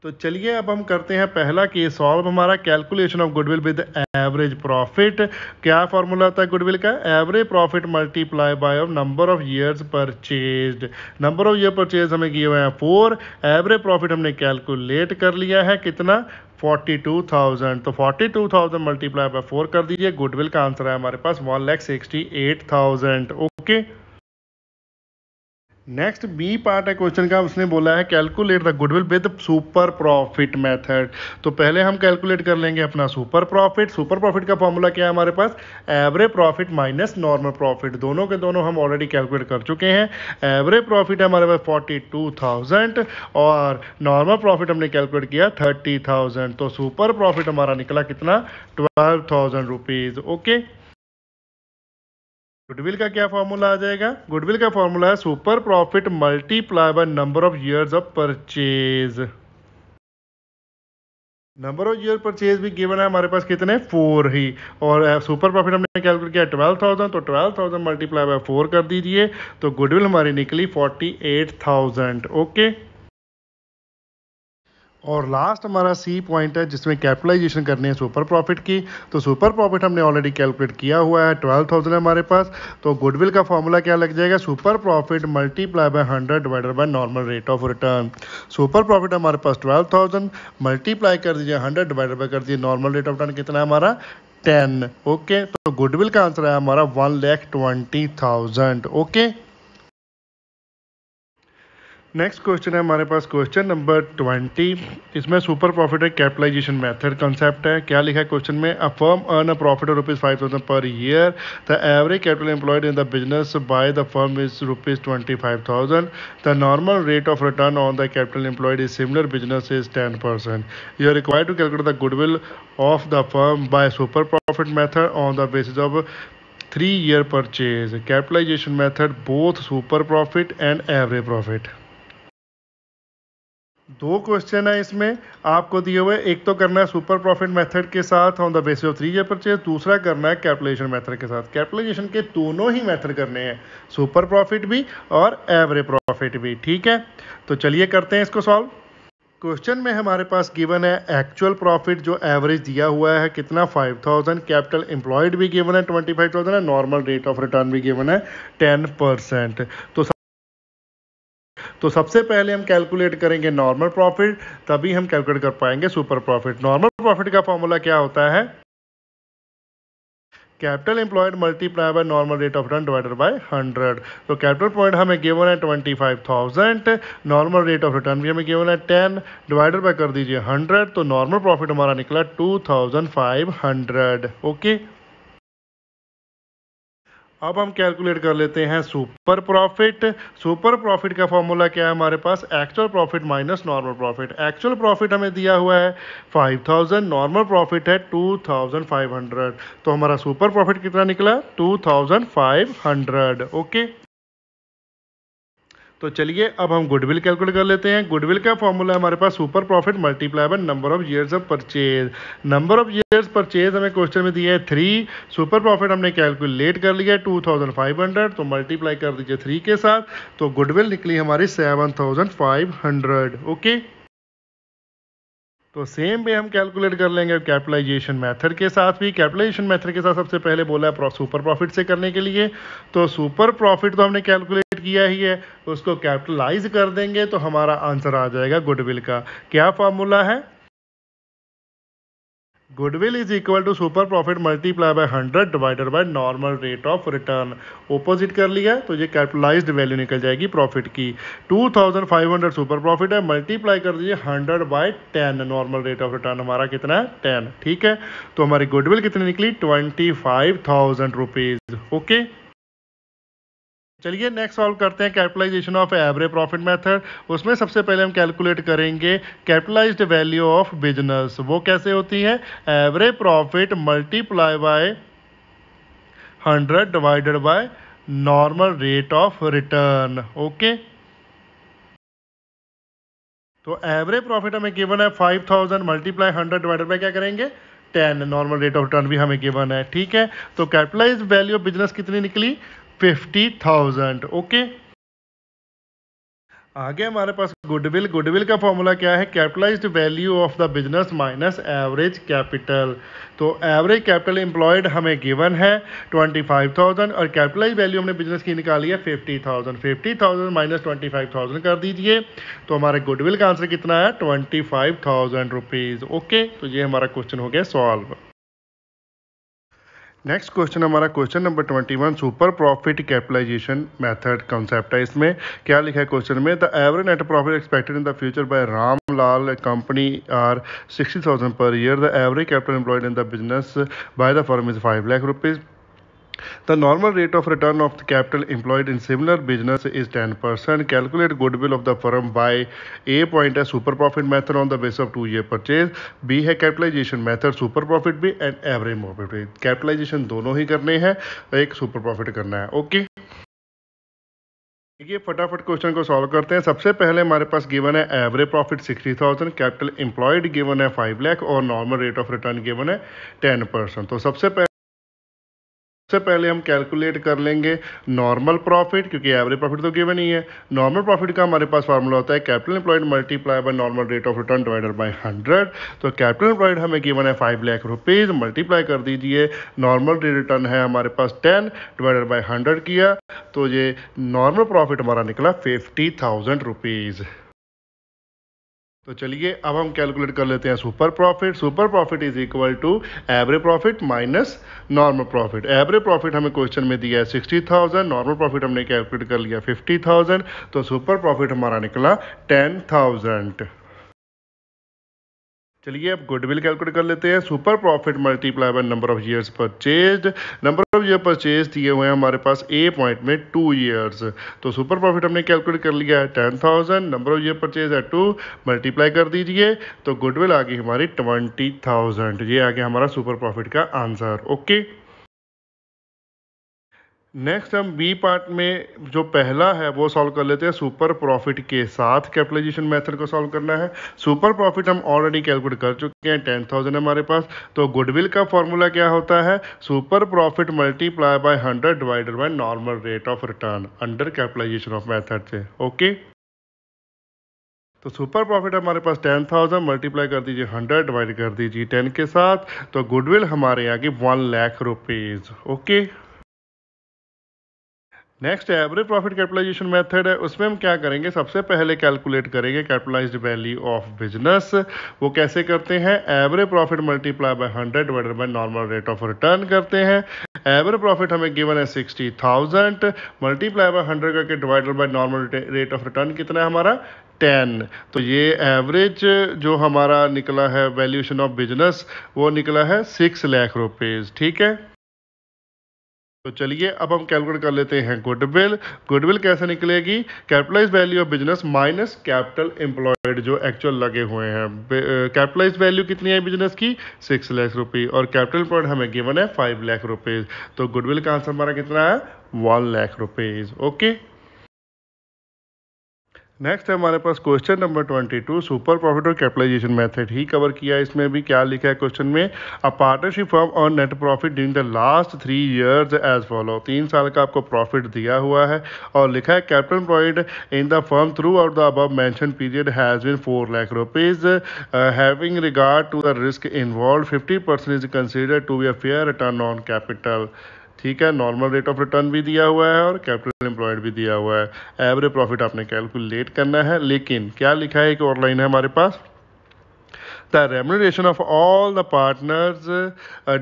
तो चलिए अब हम करते हैं पहला केस सॉल्व हमारा, calculation of goodwill with average profit. क्या फॉर्मूला होता है गुडविल का? Average profit multiply by number of years purchased. Number of year purchase हमें किए हुए हैं 4, एवरेज प्रॉफिट हमने कैलकुलेट कर लिया है कितना? 42,000। तो 42,000 मल्टीप्लाई बाय 4 कर दीजिए, गुडविल का आंसर है हमारे पास 1,68,000। ओके, नेक्स्ट बी पार्ट है क्वेश्चन का, उसने बोला है calculate the goodwill with super profit method. तो पहले हम कैलकुलेट कर लेंगे अपना सुपर प्रॉफिट। सुपर प्रॉफिट का फॉर्मूला क्या है हमारे पास? Average profit minus normal profit, दोनों के दोनों हम ऑलरेडी कैलकुलेट कर चुके हैं। एवरेज प्रॉफिट है हमारे पास 42,000 और नॉर्मल प्रॉफिट हमने कैलकुलेट किया 30,000, तो सुपर प्रॉफिट हमारा निकला कितना? 12,000 रुपीज़। ओके, गुडविल का क्या फॉर्मूला आ जाएगा? गुडविल का फॉर्मूला है super profit multiply by number of years of purchase. Number of year purchase भी गिवन है हमारे पास कितने? 4 ही, और सुपर प्रॉफिट हमने कैलकुलेट किया 12,000, तो 12,000 मल्टीप्लाई बाय 4 कर दीजिए, तो गुडविल हमारी निकली 48,000। ओके, और लास्ट हमारा सी पॉइंट है जिसमें कैपिटलाइजेशन करनी है सुपर प्रॉफिट की। तो सुपर प्रॉफिट हमने ऑलरेडी कैलकुलेट किया हुआ है, 12,000 है हमारे पास, तो गुडविल का फॉर्मूला क्या लग जाएगा? Super profit multiply by 100 divided by normal rate of return. Super profit हमारे पास 12,000 मल्टीप्लाई कर दीजिए 100 डिवाइडेड बाय कर दीजिए नॉर्मल रेट ऑफ रिटर्न कितना है हमारा? 10। ओके, तो गुडविल का आंसर है हमारा 1,20,000। ओके, नेक्स्ट क्वेश्चन है हमारे पास क्वेश्चन नंबर 20। इसमें सुपर प्रॉफिट है कैपिटलाइजेशन मेथड कंसेप्ट है। क्या लिखा है क्वेश्चन में? A firm earn a profit of ₹5,000 per year, the average capital employed in the business by the firm is ₹25,000, the normal rate of return on the capital employed is similar business is 10%। You are required to calculate the goodwill of the firm by super profit method on the basis of 3-year purchase, capitalisation method both super profit and average profit. दो question है इसमें आपको दिए हुए, एक तो करना है सुपर प्रॉफिट मेथड के साथ on the basis of 3 year purchase, दूसरा करना है कैपिटलाइजेशन मेथड के साथ। कैपिटलाइजेशन के दोनों ही मेथड करने हैं, सुपर प्रॉफिट भी और एवरेज प्रॉफिट भी। ठीक है, तो चलिए करते हैं इसको सॉल्व। क्वेश्चन में हमारे पास गिवन है एक्चुअल प्रॉफिट जो एवरेज दिया हुआ है कितना? 5,000, कैपिटल एम्प्लॉयड भी गिवन है 25,000 है, नॉर्मल रेट ऑफ रिटर्न भी गिवन है 10%। तो सबसे पहले हम कैलकुलेट करेंगे नॉर्मल प्रॉफिट, तभी हम कैलकुलेट कर पाएंगे सुपर प्रॉफिट। नॉर्मल प्रॉफिट का फॉर्मूला क्या होता है? Capital employed multiply by normal rate of return divided by 100। तो कैपिटल पॉइंट हमें गिवन है 25,000, नॉर्मल रेट ऑफ रिटर्न भी हमें गिवन है 10, डिवाइडेड बाय कर दीजिए 100, तो नॉर्मल प्रॉफिट हमारा निकला 2,500। ओके, अब हम कैलकुलेट कर लेते हैं सुपर प्रॉफिट। सुपर प्रॉफिट का फॉर्मूला क्या है हमारे पास? Actual profit minus normal profit. Actual profit हमें दिया हुआ है 5,000, नॉर्मल प्रॉफिट है 2,500, तो हमारा सुपर प्रॉफिट कितना निकला? 2,500। ओके, तो चलिए अब हम गुडविल कैलकुलेट कर लेते हैं। गुडविल का फॉर्मूला हमारे पास super profit multiply by number of years of purchase. Number of years purchase हमें क्वेश्चन में दिया है 3, सुपर प्रॉफिट हमने कैलकुलेट कर लिया है 2,500, तो मल्टीप्लाई कर दीजिए 3 के साथ, तो गुडविल निकली हमारी 7,500। ओके, तो सेम पे हम कैलकुलेट कर लेंगे कैपिटलाइजेशन मेथड के साथ भी। कैपिटलाइजेशन मेथड के साथ सबसे पहले बोला है सुपर प्रॉफिट से करने के लिए, तो सुपर प्रॉफिट तो हमने कैलकुलेट किया ही है, उसको कैपिटलाइज कर देंगे तो हमारा आंसर आ जाएगा गुडविल का। क्या फॉर्मूला है? Goodwill is equal to super profit multiply by 100 divided by normal rate of return. Opposite कर लिया तो ये कैपिटलाइज्ड वैल्यू निकल जाएगी प्रॉफिट की। 2500 सुपर प्रॉफिट है, मल्टीप्लाई कर दीजिए 100 by 10, normal rate of return हमारा कितना है 10। ठीक है, तो हमारी गुडविल कितनी निकली 25,000 रुपीज। ओके, चलिए नेक्स्ट सॉल्व करते हैं capitalisation of average profit method. उसमें सबसे पहले हम कैलकुलेट करेंगे कैपिटलाइज्ड वैल्यू ऑफ बिजनेस। वो कैसे होती है? Average profit multiply by 100 divided by normal rate of return. Okay, तो एवरेज प्रॉफिट हमें गिवन है 5,000 मल्टीप्लाई 100 डिवाइडेड बाय क्या करेंगे 10, नॉर्मल रेट ऑफ रिटर्न भी हमें गिवन है। ठीक है, तो कैपिटलाइज्ड वैल्यू ऑफ बिजनेस कितनी निकली 50,000। ओके, आगे हमारे पास गुडविल। गुडविल का फॉर्मूला क्या है? Capitalised value of the business minus average capital. तो एवरेज कैपिटल एम्प्लॉयड हमें गिवन है 25,000 और कैपिटलाइज वैल्यू हमने बिजनेस की निकाली है 50,000। 50,000 माइनस 25,000 कर दीजिए तो हमारे गुडविल का आंसर कितना है 25,000 रुपीज़। ओके, तो ये हमारा क्वेश्चन हो गया सॉल्व। नेक्स्ट क्वेश्चन हमारा question number 21 super profit capitalisation method concept है। इसमें क्या लिखा है क्वेश्चन में? The average net profit expected in the future by Ramlal company are 60,000 per year. The average capital employed in the business by the firm is 5 lakh rupees. The normal rate of return of the capital employed in similar business is 10%. Calculate goodwill of the firm by A point है super profit method on the basis of 2 year purchase, B है capitalization method super profit भी and average profit भी। Capitalization दोनों ही करने हैं, एक super profit करना है। ओके, ये फटाफट क्वेश्चन को सॉल्व करते हैं। सबसे पहले हमारे पास गिवन है average profit 60,000, capital employed given है 5 लाख और normal rate of return given है 10%। तो सबसे पहले हम कैलकुलेट कर लेंगे नॉर्मल प्रॉफिट, क्योंकि एवरेज प्रॉफिट तो गिवन ही है। नॉर्मल प्रॉफिट का हमारे पास फार्मूला होता है capital employed multiply by normal rate of return divided by 100। तो कैपिटल एम्प्लॉयड हमें गिवन है 5 लाख रुपीज़, मल्टीप्लाई कर दीजिए नॉर्मल रेट रिटर्न है हमारे पास 10 डिवाइडेड बाय 100 किया तो ये नॉर्मल प्रॉफिट हमारा निकला 50,000 रुपीज़। तो चलिए अब हम कैलकुलेट कर लेते हैं super profit. Super profit is equal to average profit minus normal profit. Average profit हमें क्वेश्चन में दिया है 60,000, नॉर्मल प्रॉफिट हमने कैलकुलेट कर लिया 50,000, तो सुपर प्रॉफिट हमारा निकला 10,000। चलिए अब गुडविल कैलकुलेट कर लेते हैं। Super profit multiply by number of years purchased. Number of year purchase दिए हुए हैं हमारे पास ए पॉइंट में 2 ईयर्स। तो सुपर प्रॉफिट हमने कैलकुलेट कर लिया है 10,000, नंबर ऑफ ईयर परचेज है 2, मल्टीप्लाई कर दीजिए तो गुडविल आ गई हमारी 20,000। ये आ गया हमारा सुपर प्रॉफिट का आंसर। ओके, नेक्स्ट हम बी पार्ट में जो पहला है वो सॉल्व कर लेते हैं। सुपर प्रॉफिट के साथ कैपिटलाइजेशन मेथड को सॉल्व करना है। सुपर प्रॉफिट हम ऑलरेडी कैलकुलेट कर चुके हैं, 10,000 हमारे पास। तो गुडविल का फॉर्मूला क्या होता है? Super profit multiply by 100 divided by normal rate of return under capitalisation of method से। ओके, तो सुपर प्रॉफिट हमारे पास 10,000, मल्टीप्लाई कर दीजिए 100 डिवाइड कर दीजिए 10 के साथ, तो गुडविल हमारे यहाँ की 1 lakh rupees. Okay, next average profit capitalisation method है। उसमें हम क्या करेंगे? सबसे पहले कैलकुलेट करेंगे कैपिटलाइज्ड वैल्यू ऑफ बिजनेस। वो कैसे करते हैं? Average profit multiply by 100 divided by normal rate of return करते हैं। एवरेज प्रॉफिट हमें गिवन है 60,000, मल्टीप्लाई बाय 100 करके divided by normal rate of return कितना है हमारा 10। तो ये एवरेज जो हमारा निकला है वैल्यूएशन ऑफ बिजनेस वो निकला है 6 लाख रुपीज़। ठीक है, तो चलिए अब हम कैलकुलेट कर लेते हैं गुडविल। गुडविल कैसे निकलेगी? Capitalise value of business minus capital employed जो एक्चुअल लगे हुए हैं। कैपिटलाइज वैल्यू कितनी है बिजनेस की 6 लाख रुपीज़ और कैपिटल एम्प्लॉयड हमें गिवन है 5 लाख रुपीज़। तो गुडविल का आंसर हमारा कितना है 1 लाख रुपीज़। ओके, नेक्स्ट है हमारे पास क्वेश्चन नंबर 22, सुपर प्रॉफिट और कैपिटलाइजेशन मेथड ही कवर किया है। इसमें भी क्या लिखा है क्वेश्चन में, अ पार्टनरशिप फर्म और net profit during the last 3 years as follow. 3 साल का आपको प्रॉफिट दिया हुआ है और लिखा है capital employed in the firm throughout the above mention period has been 4 lakh rupees. Having regard to the risk involve 50% is considered to be a fair return on capital. ठीक है, नॉर्मल रेट ऑफ रिटर्न भी दिया हुआ है और capital employed भी दिया हुआ है। एवरेज प्रॉफिट आपने कैलकुलेट करना है, लेकिन क्या लिखा है, एक और लाइन है हमारे पास, the remuneration of all the partners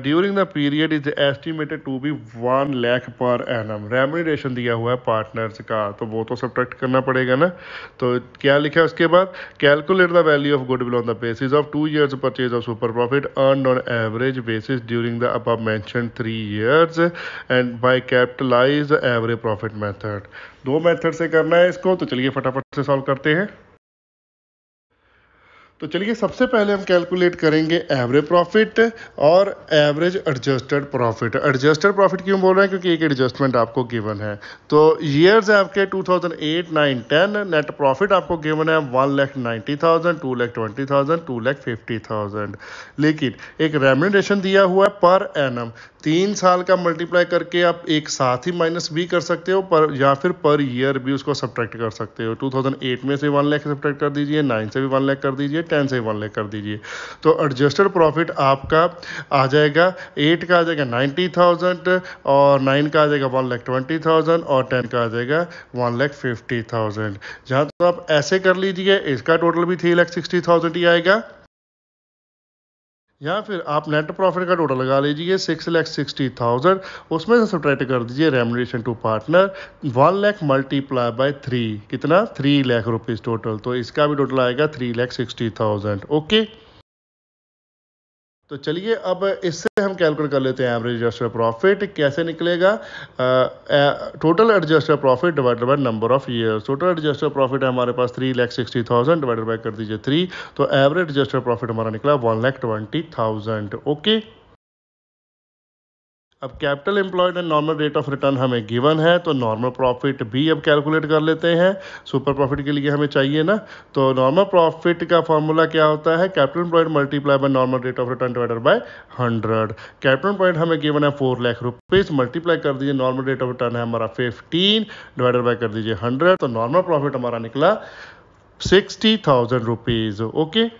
during the period is estimated to be 1 lakh per annum. Remuneration दिया हुआ है पार्टनर्स का, तो वो तो सब्ट्रैक्ट करना पड़ेगा ना। तो क्या लिखा है उसके बाद, calculate the value of goodwill on the basis of 2 years purchase of super profit earn on average basis during the above mentioned 3 years and by capitalise average profit method. 2 method से करना है इसको, तो चलिए फटाफट से सॉल्व करते हैं। तो चलिए सबसे पहले हम कैलकुलेट करेंगे एवरेज प्रॉफिट और average adjusted profit. Adjusted profit क्यों बोल रहे हैं, क्योंकि एक एडजस्टमेंट आपको गिवन है। तो ईयर्स है आपके 2008, 9, 10। नेट प्रॉफिट आपको गिवन है 1,90,000, 2,20,000, 2,50,000। लेकिन एक रेम्यूनरेशन दिया हुआ है पर एनम। 3 साल का मल्टीप्लाई करके आप एक साथ ही माइनस भी कर सकते हो पर, या फिर पर ईयर भी उसको सब्ट्रैक्ट कर सकते हो। 2008 में से 1 लाख सब्ट्रैक्ट कर दीजिए, 9 से भी 1 लाख कर दीजिए, 10 से 1 लाख कर दीजिए। तो एडजस्टेड प्रॉफिट आपका आ जाएगा, 8 का आ जाएगा 90,000 और 9 का आ जाएगा 1,20,000 और 10 का आ जाएगा 1,50,000। जहाँ तो आप ऐसे कर लीजिए, इसका टोटल भी 3,60,000 ही आएगा। या फिर आप नेट प्रॉफिट का टोटल लगा लीजिए 6,60,000, उसमें से सब्ट्रैक्ट कर दीजिए remuneration to partner 1 lakh multiply by 3, कितना 3 लाख रुपीज़ टोटल। तो इसका भी टोटल आएगा 3,60,000। ओके, तो चलिए अब इससे हम कैलकुलेट कर लेते हैं एवरेज एडजस्टेड प्रॉफिट कैसे निकलेगा। Total adjusted profit divided by number of years. Total adjusted profit है हमारे पास 3,60,000 डिवाइडेड बाय कर दीजिए 3, तो एवरेज एडजस्टेड प्रॉफिट हमारा निकला 1,20,000। ओके, अब capital employed and normal rate of return हमें गिवन है, तो नॉर्मल प्रॉफिट भी अब कैलकुलेट कर लेते हैं। सुपर प्रॉफिट के लिए हमें चाहिए ना, तो नॉर्मल प्रॉफिट का फॉर्मूला क्या होता है, capital employed multiply by normal rate of return divided by 100। Capital employed हमें गिवन है 4 लाख रुपीज़, मल्टीप्लाई कर दीजिए नॉर्मल रेट ऑफ रिटर्न है हमारा 15 डिवाइडेड बाय कर दीजिए 100, तो नॉर्मल प्रॉफिट हमारा निकला 60,000 रुपीज़। ओके,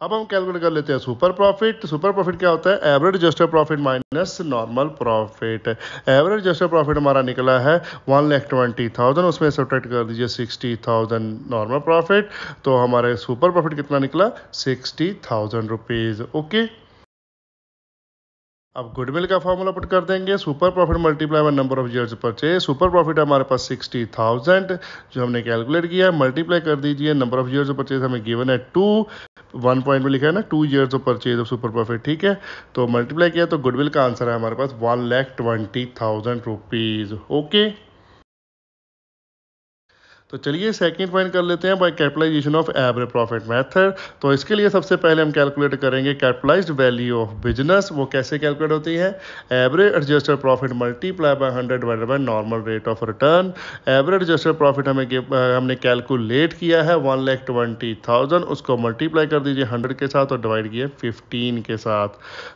अब हम कैलकुलेट कर लेते हैं सुपर प्रॉफिट। सुपर प्रॉफिट क्या होता है, average adjusted profit minus normal profit. Average adjusted profit हमारा निकला है 1,20,000, उसमें सब्ट्रैक्ट कर दीजिए 60,000 नॉर्मल प्रॉफिट, तो हमारे सुपर प्रॉफिट कितना निकला 60,000 रुपीज़। ओके, अब गुडविल का फॉर्मूला पुट कर देंगे, super profit multiply by number of years purchase. Super profit हमारे पास 60,000 जो हमने कैलकुलेट किया है, मल्टीप्लाई कर दीजिए नंबर ऑफ ईयर्स परचेज हमें गिवन है 2, 1 पॉइंट में लिखा है ना 2 years of purchase of super profit. ठीक है, तो मल्टीप्लाई किया तो गुडविल का आंसर है हमारे पास 1,20,000 रुपीज़। ओके, तो चलिए सेकंड पॉइंट कर लेते हैं by capitalisation of average profit method. तो इसके लिए सबसे पहले हम कैलकुलेट करेंगे कैपिटलाइज्ड वैल्यू ऑफ बिजनेस। वो कैसे कैलकुलेट होती है, average adjusted profit multiply by 100 divided by normal rate of return. Average adjusted profit हमने कैलकुलेट किया है 1,20,000, उसको मल्टीप्लाई कर दीजिए 100 के साथ और डिवाइड किए 15 के साथ,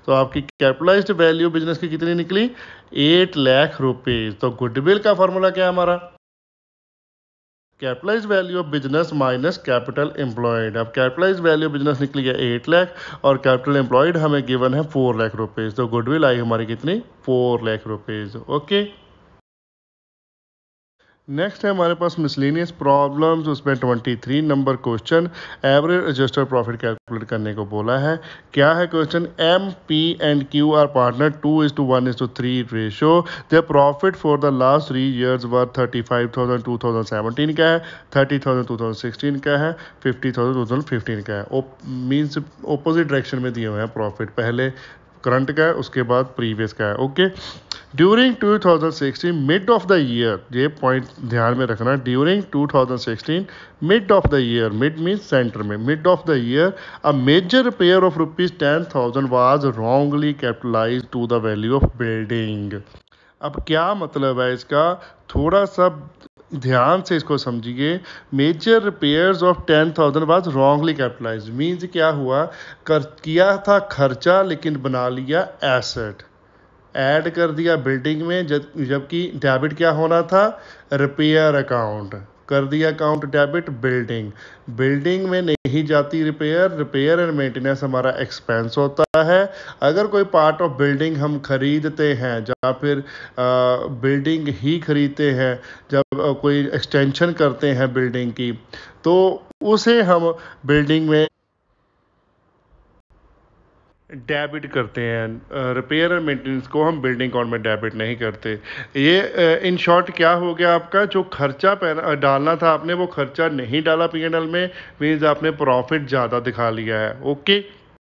तो आपकी कैपिटलाइज्ड वैल्यू बिजनेस की कितनी निकली 8 लाख रुपीज़। तो गुडविल का फॉर्मूला क्या है हमारा, capitalise value of business minus capital employed. अब कैपिटलाइज वैल्यू बिजनेस निकली है 8 लाख और कैपिटल एम्प्लॉयड हमें गिवन है 4 लाख रुपीज़, तो गुडविल आई हमारी कितनी 4 लाख रुपीज़। ओके, नेक्स्ट है हमारे पास मिसलेनियस प्रॉब्लम्स, उसमें 23 number question average adjusted profit calculate करने को बोला है। क्या है question, M P and Q are partner 2:1:3 ratio. The profit for the last 3 years were 35,000 2017 का है, 30,000 2016 का है, 50,000 2015 का है। मीन्स ओपोजिट डायरेक्शन में दिए हुए हैं प्रॉफिट, पहले करंट का है उसके बाद प्रीवियस का है। Okay, during 2016 mid of the year, ये पॉइंट ध्यान में रखना, during 2016 mid of the year, mid means center में, mid of the year a major repair of ₹10,000 was wrongly capitalize to the value of building. अब क्या मतलब है इसका, थोड़ा सा ध्यान से इसको समझिए। Major repairs of 10,000 was wrongly capitalised, means क्या हुआ, किया था खर्चा लेकिन बना लिया एसेट, ऐड कर दिया बिल्डिंग में, जबकि डेबिट क्या होना था, रिपेयर अकाउंट, कर दिया अकाउंट डेबिट बिल्डिंग, बिल्डिंग में नहीं जाती रिपेयर, रिपेयर एंड मेंटेनेंस हमारा एक्सपेंस होता है। अगर कोई पार्ट ऑफ बिल्डिंग हम खरीदते हैं या फिर बिल्डिंग ही खरीदते हैं, जब कोई एक्सटेंशन करते हैं बिल्डिंग की, तो उसे हम बिल्डिंग में डेबिट करते हैं। रिपेयर और मेंटेनेंस को हम बिल्डिंग अकाउंट में डेबिट नहीं करते। ये इन शॉर्ट क्या हो गया, आपका जो खर्चा डालना था आपने वो खर्चा नहीं डाला पी&एल में, मीन्स आपने प्रॉफिट ज़्यादा दिखा लिया है। ओके,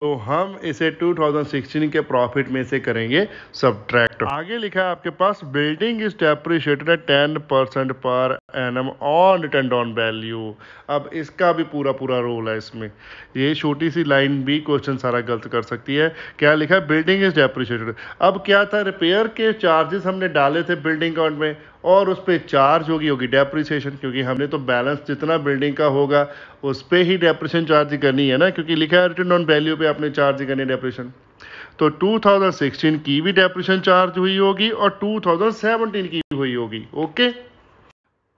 तो हम इसे 2016 के प्रॉफिट में से करेंगे सब्ट्रैक्ट। आगे लिखा है आपके पास, building is depreciated at 10% per annum on return on value. अब इसका भी पूरा पूरा रोल है इसमें, ये छोटी सी लाइन भी क्वेश्चन सारा गलत कर सकती है। क्या लिखा है, बिल्डिंग इज डेप्रिशिएटेड। अब क्या था, रिपेयर के चार्जेस हमने डाले थे बिल्डिंग अकाउंट में और उस पर चार्ज होगी डेप्रिसिएशन, क्योंकि हमने तो बैलेंस जितना बिल्डिंग का होगा उस पर ही डेप्रिसिएशन चार्ज करनी है ना, क्योंकि लिखा है रिटर्न ऑन वैल्यू पे आपने चार्ज करनी है डेप्रिसिएशन। तो 2016 की भी डेप्रिसिएशन चार्ज हुई होगी और 2017 की हुई होगी। ओके,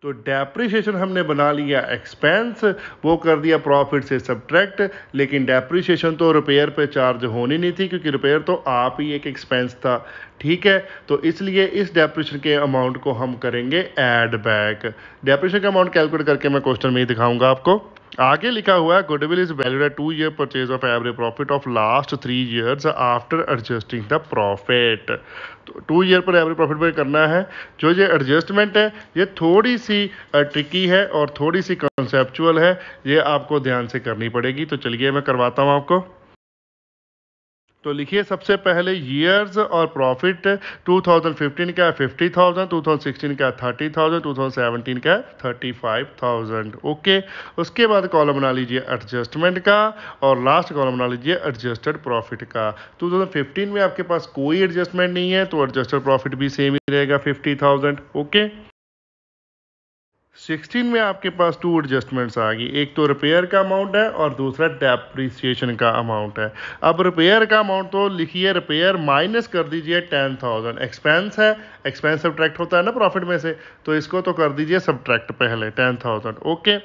तो डेप्रिसिएशन हमने बना लिया एक्सपेंस, वो कर दिया प्रॉफिट से सब्ट्रैक्ट, लेकिन डेप्रिसिएशन तो रिपेयर पे चार्ज होनी नहीं थी, क्योंकि रिपेयर तो आप ही एक एक्सपेंस था। ठीक है, तो इसलिए इस डेप्रिसिएशन के अमाउंट को हम करेंगे ऐड बैक। डेप्रिसिएशन का अमाउंट कैलकुलेट करके मैं क्वेश्चन में ही दिखाऊंगा आपको। आगे लिखा हुआ है, goodwill is valued at 2 year purchase of average profit of last 3 years after adjusting the profit. तो 2 ईयर पर एवरेज प्रॉफिट पर करना है। जो ये एडजस्टमेंट है ये थोड़ी सी ट्रिकी है और थोड़ी सी कंसेप्चुअल है, ये आपको ध्यान से करनी पड़ेगी। तो चलिए मैं करवाता हूँ आपको। तो लिखिए सबसे पहले ईयर्स और प्रॉफिट। 2015 का है 50,000, 2016 का है 30,000, 2017 का है 35,000। ओके, उसके बाद कॉलम बना लीजिए एडजस्टमेंट का और लास्ट कॉलम बना लीजिए एडजस्टेड प्रॉफिट का। 2015 में आपके पास कोई एडजस्टमेंट नहीं है, तो एडजस्टेड प्रॉफिट भी सेम ही रहेगा 50,000। ओके, 16 में आपके पास 2 एडजस्टमेंट्स आ गई, एक तो रिपेयर का अमाउंट है और दूसरा डेप्रिसिएशन का अमाउंट है। अब रिपेयर का अमाउंट तो लिखिए, रिपेयर माइनस कर दीजिए 10,000, एक्सपेंस है, एक्सपेंस सब्ट्रैक्ट होता है ना प्रॉफिट में से, तो इसको तो कर दीजिए सब्ट्रैक्ट पहले 10,000। ओके,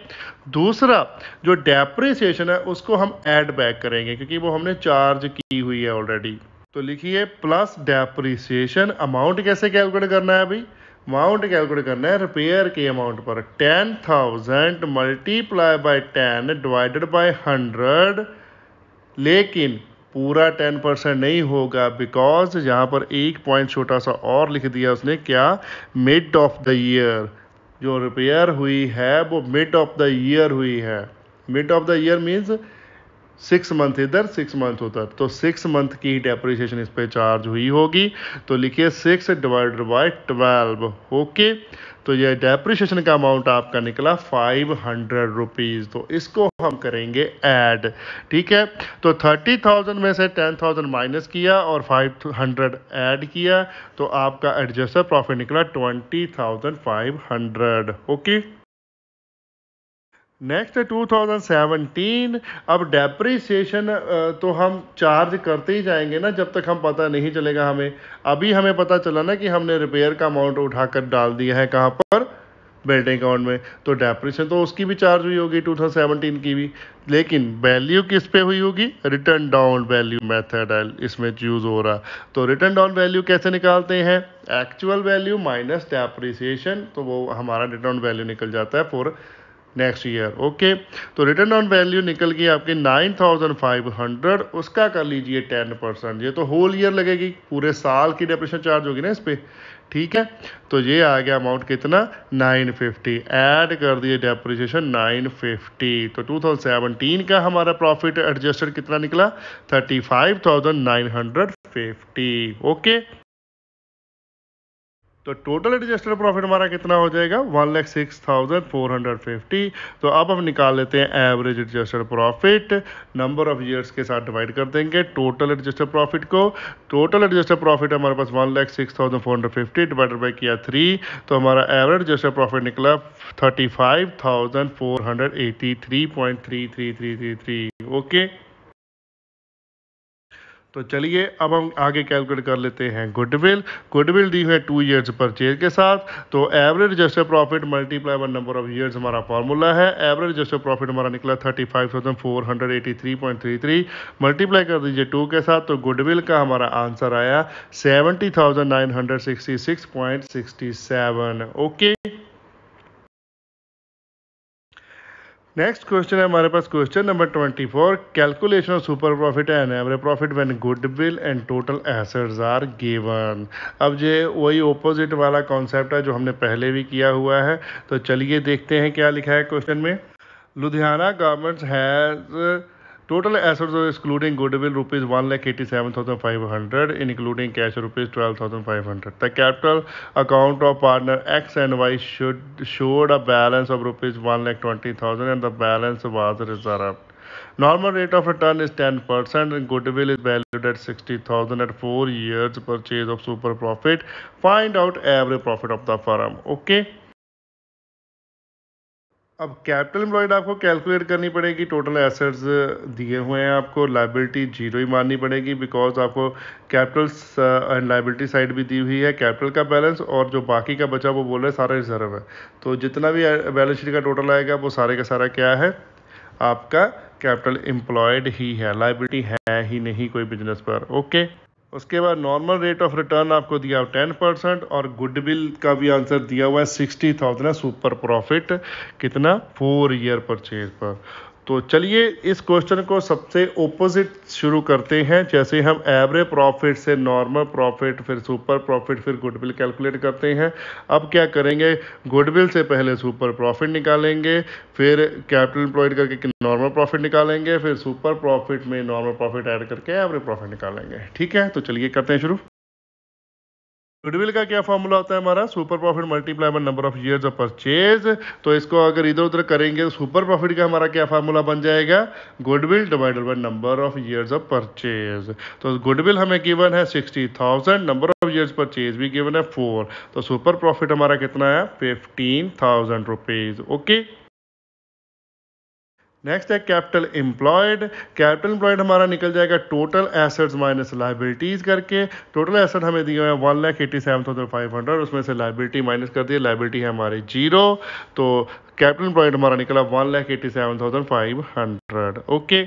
दूसरा जो डेप्रिसिएशन है उसको हम ऐड बैक करेंगे, क्योंकि वो हमने चार्ज की हुई है ऑलरेडी। तो लिखिए प्लस डेप्रिसिएशन। अमाउंट कैसे कैलकुलेट करना है अभी, अमाउंट कैलकुलेट करना है रिपेयर के अमाउंट पर। 10,000 मल्टीप्लाई बाय 10 डिवाइडेड बाय 100, लेकिन पूरा 10% नहीं होगा, बिकॉज यहाँ पर एक पॉइंट छोटा सा और लिख दिया उसने, क्या, मिड ऑफ द ईयर। जो रिपेयर हुई है वो मिड ऑफ द ईयर हुई है। Mid of the year means 6 month इधर 6 मंथ उधर, तो 6 मंथ की डेप्रिसिएशन इस पे चार्ज हुई होगी। तो लिखिए 6 डिवाइडेड बाय 12। ओके, तो ये डेप्रिसिएशन का अमाउंट आपका निकला 500 रुपीज़। तो इसको हम करेंगे ऐड। ठीक है, तो 30,000 में से 10,000 माइनस किया और 500 ऐड किया, तो आपका एडजस्टेड प्रॉफिट निकला 20,500। Okay, next 2017। अब डेप्रिसिएशन तो हम चार्ज करते ही जाएंगे ना, जब तक हम पता नहीं चलेगा हमें। अभी हमें पता चला ना कि हमने रिपेयर का अमाउंट उठाकर डाल दिया है कहाँ पर, बिल्डिंग अकाउंट में, तो डेप्रिसिएशन तो उसकी भी चार्ज हुई होगी 2017 की भी, लेकिन वैल्यू किस पे हुई होगी, रिटर्न डाउन वैल्यू मेथड इसमें यूज हो रहा। तो रिटर्न डाउन वैल्यू कैसे निकालते हैं, एक्चुअल वैल्यू माइनस डेप्रिसिएशन, तो वो हमारा रिटर्न वैल्यू निकल जाता है फॉर नेक्स्ट ईयर। ओके, तो रिटर्न ऑन वैल्यू निकल गई आपकी 9,500, उसका कर लीजिए 10%। ये तो होल ईयर लगेगी, पूरे साल की डेप्रिसिएशन चार्ज होगी ना इस पर। ठीक है, तो ये आ गया अमाउंट कितना, 950। ऐड कर दिए डेप्रिसिएशन 950, तो 2017 का हमारा प्रॉफिट एडजस्टेड कितना निकला, 35,950। ओके, तो टोटल एडजस्टेड प्रॉफिट हमारा कितना हो जाएगा 1,06,450। तो अब हम निकाल लेते हैं average adjusted profit, number of years के साथ डिवाइड कर देंगे टोटल एडजस्टेड प्रॉफिट को। टोटल एडजस्टेड प्रॉफिट हमारे पास 1,06,450 डिवाइडेड बाई किया 3, तो हमारा एवरेज एडजस्टेड प्रॉफिट निकला 35,483.333333। ओके, तो चलिए अब हम आगे कैलकुलेट कर लेते हैं गुडविल। गुडविल दी है 2 ईयर्स परचेज के साथ। तो average adjusted profit multiply by number of years हमारा फॉर्मूला है। एवरेज एडजस्टेड प्रॉफिट हमारा निकला 35,483.33, मल्टीप्लाई कर दीजिए 2 के साथ, तो गुडविल का हमारा आंसर आया 70,966.67। ओके, नेक्स्ट क्वेश्चन है हमारे पास question number 24, calculation of super profit and average profit when goodwill and total assets are given. अब ये वही ऑपोजिट वाला कॉन्सेप्ट है जो हमने पहले भी किया हुआ है। तो चलिए देखते हैं क्या लिखा है क्वेश्चन में। Ludhiana government has total assets excluding goodwill rupees 1,87,500 including cash rupees 12,500. The capital account of partner X and Y showed a balance of rupees 1,20,000 and the balance was reserved. Normal rate of return is 10% and goodwill is valued at 60,000 at 4 years purchase of super profit. Find out average profit of the firm. Okay. अब capital employed आपको calculate करनी पड़ेगी। Total assets दिए हुए हैं आपको, liability zero ही माननी पड़ेगी बिकॉज आपको कैपिटल एंड लाइबिलिटी साइड भी दी हुई है। कैपिटल का बैलेंस और जो बाकी का बचा वो बोल रहे हैं सारा रिजर्व है। तो जितना भी बैलेंस शीट का टोटल आएगा वो सारे का सारा क्या है, आपका कैपिटल एम्प्लॉयड ही है, लाइबिलिटी है ही नहीं कोई बिजनेस पर। ओके, उसके बाद नॉर्मल रेट ऑफ रिटर्न आपको दिया 10% और गुडविल का भी आंसर दिया हुआ है 60,000 है। सुपर प्रॉफिट कितना 4 ईयर परचेज पर। तो चलिए इस क्वेश्चन को सबसे ओपोजिट शुरू करते हैं। जैसे हम एवरेज प्रॉफिट से नॉर्मल प्रॉफिट, फिर सुपर प्रॉफिट, फिर गुडविल कैलकुलेट करते हैं। अब क्या करेंगे, गुडविल से पहले सुपर प्रॉफिट निकालेंगे, फिर कैपिटल एम्प्लॉयड करके नॉर्मल प्रॉफिट निकालेंगे, फिर सुपर प्रॉफिट में नॉर्मल प्रॉफिट ऐड करके एवरेज प्रॉफिट निकालेंगे। ठीक है, तो चलिए करते हैं शुरू। गुडविल का क्या फॉर्मूला होता है हमारा, super profit multiply by number of years of purchase. तो इसको अगर इधर उधर करेंगे तो सुपर प्रॉफिट का हमारा क्या फॉर्मूला बन जाएगा, goodwill divided by number of years of purchase. तो गुडविल हमें गिवन है 60,000, नंबर ऑफ ईयर्स परचेज भी गिवन है 4, तो सुपर प्रॉफिट हमारा कितना है 15,000 रुपीज। ओके, नेक्स्ट है कैपिटल एम्प्लॉयड। कैपिटल एम्प्लॉयड हमारा निकल जाएगा टोटल एसेट्स माइनस लाइबिलिटीज करके। टोटल एसेट हमें दिए हुए हैं 1,87,500, उसमें से लाइबिलिटी माइनस कर दिए, लाइबिलिटी है हमारी 0। तो कैपिटल एम्प्लॉयड हमारा निकला 1,87,500। ओके,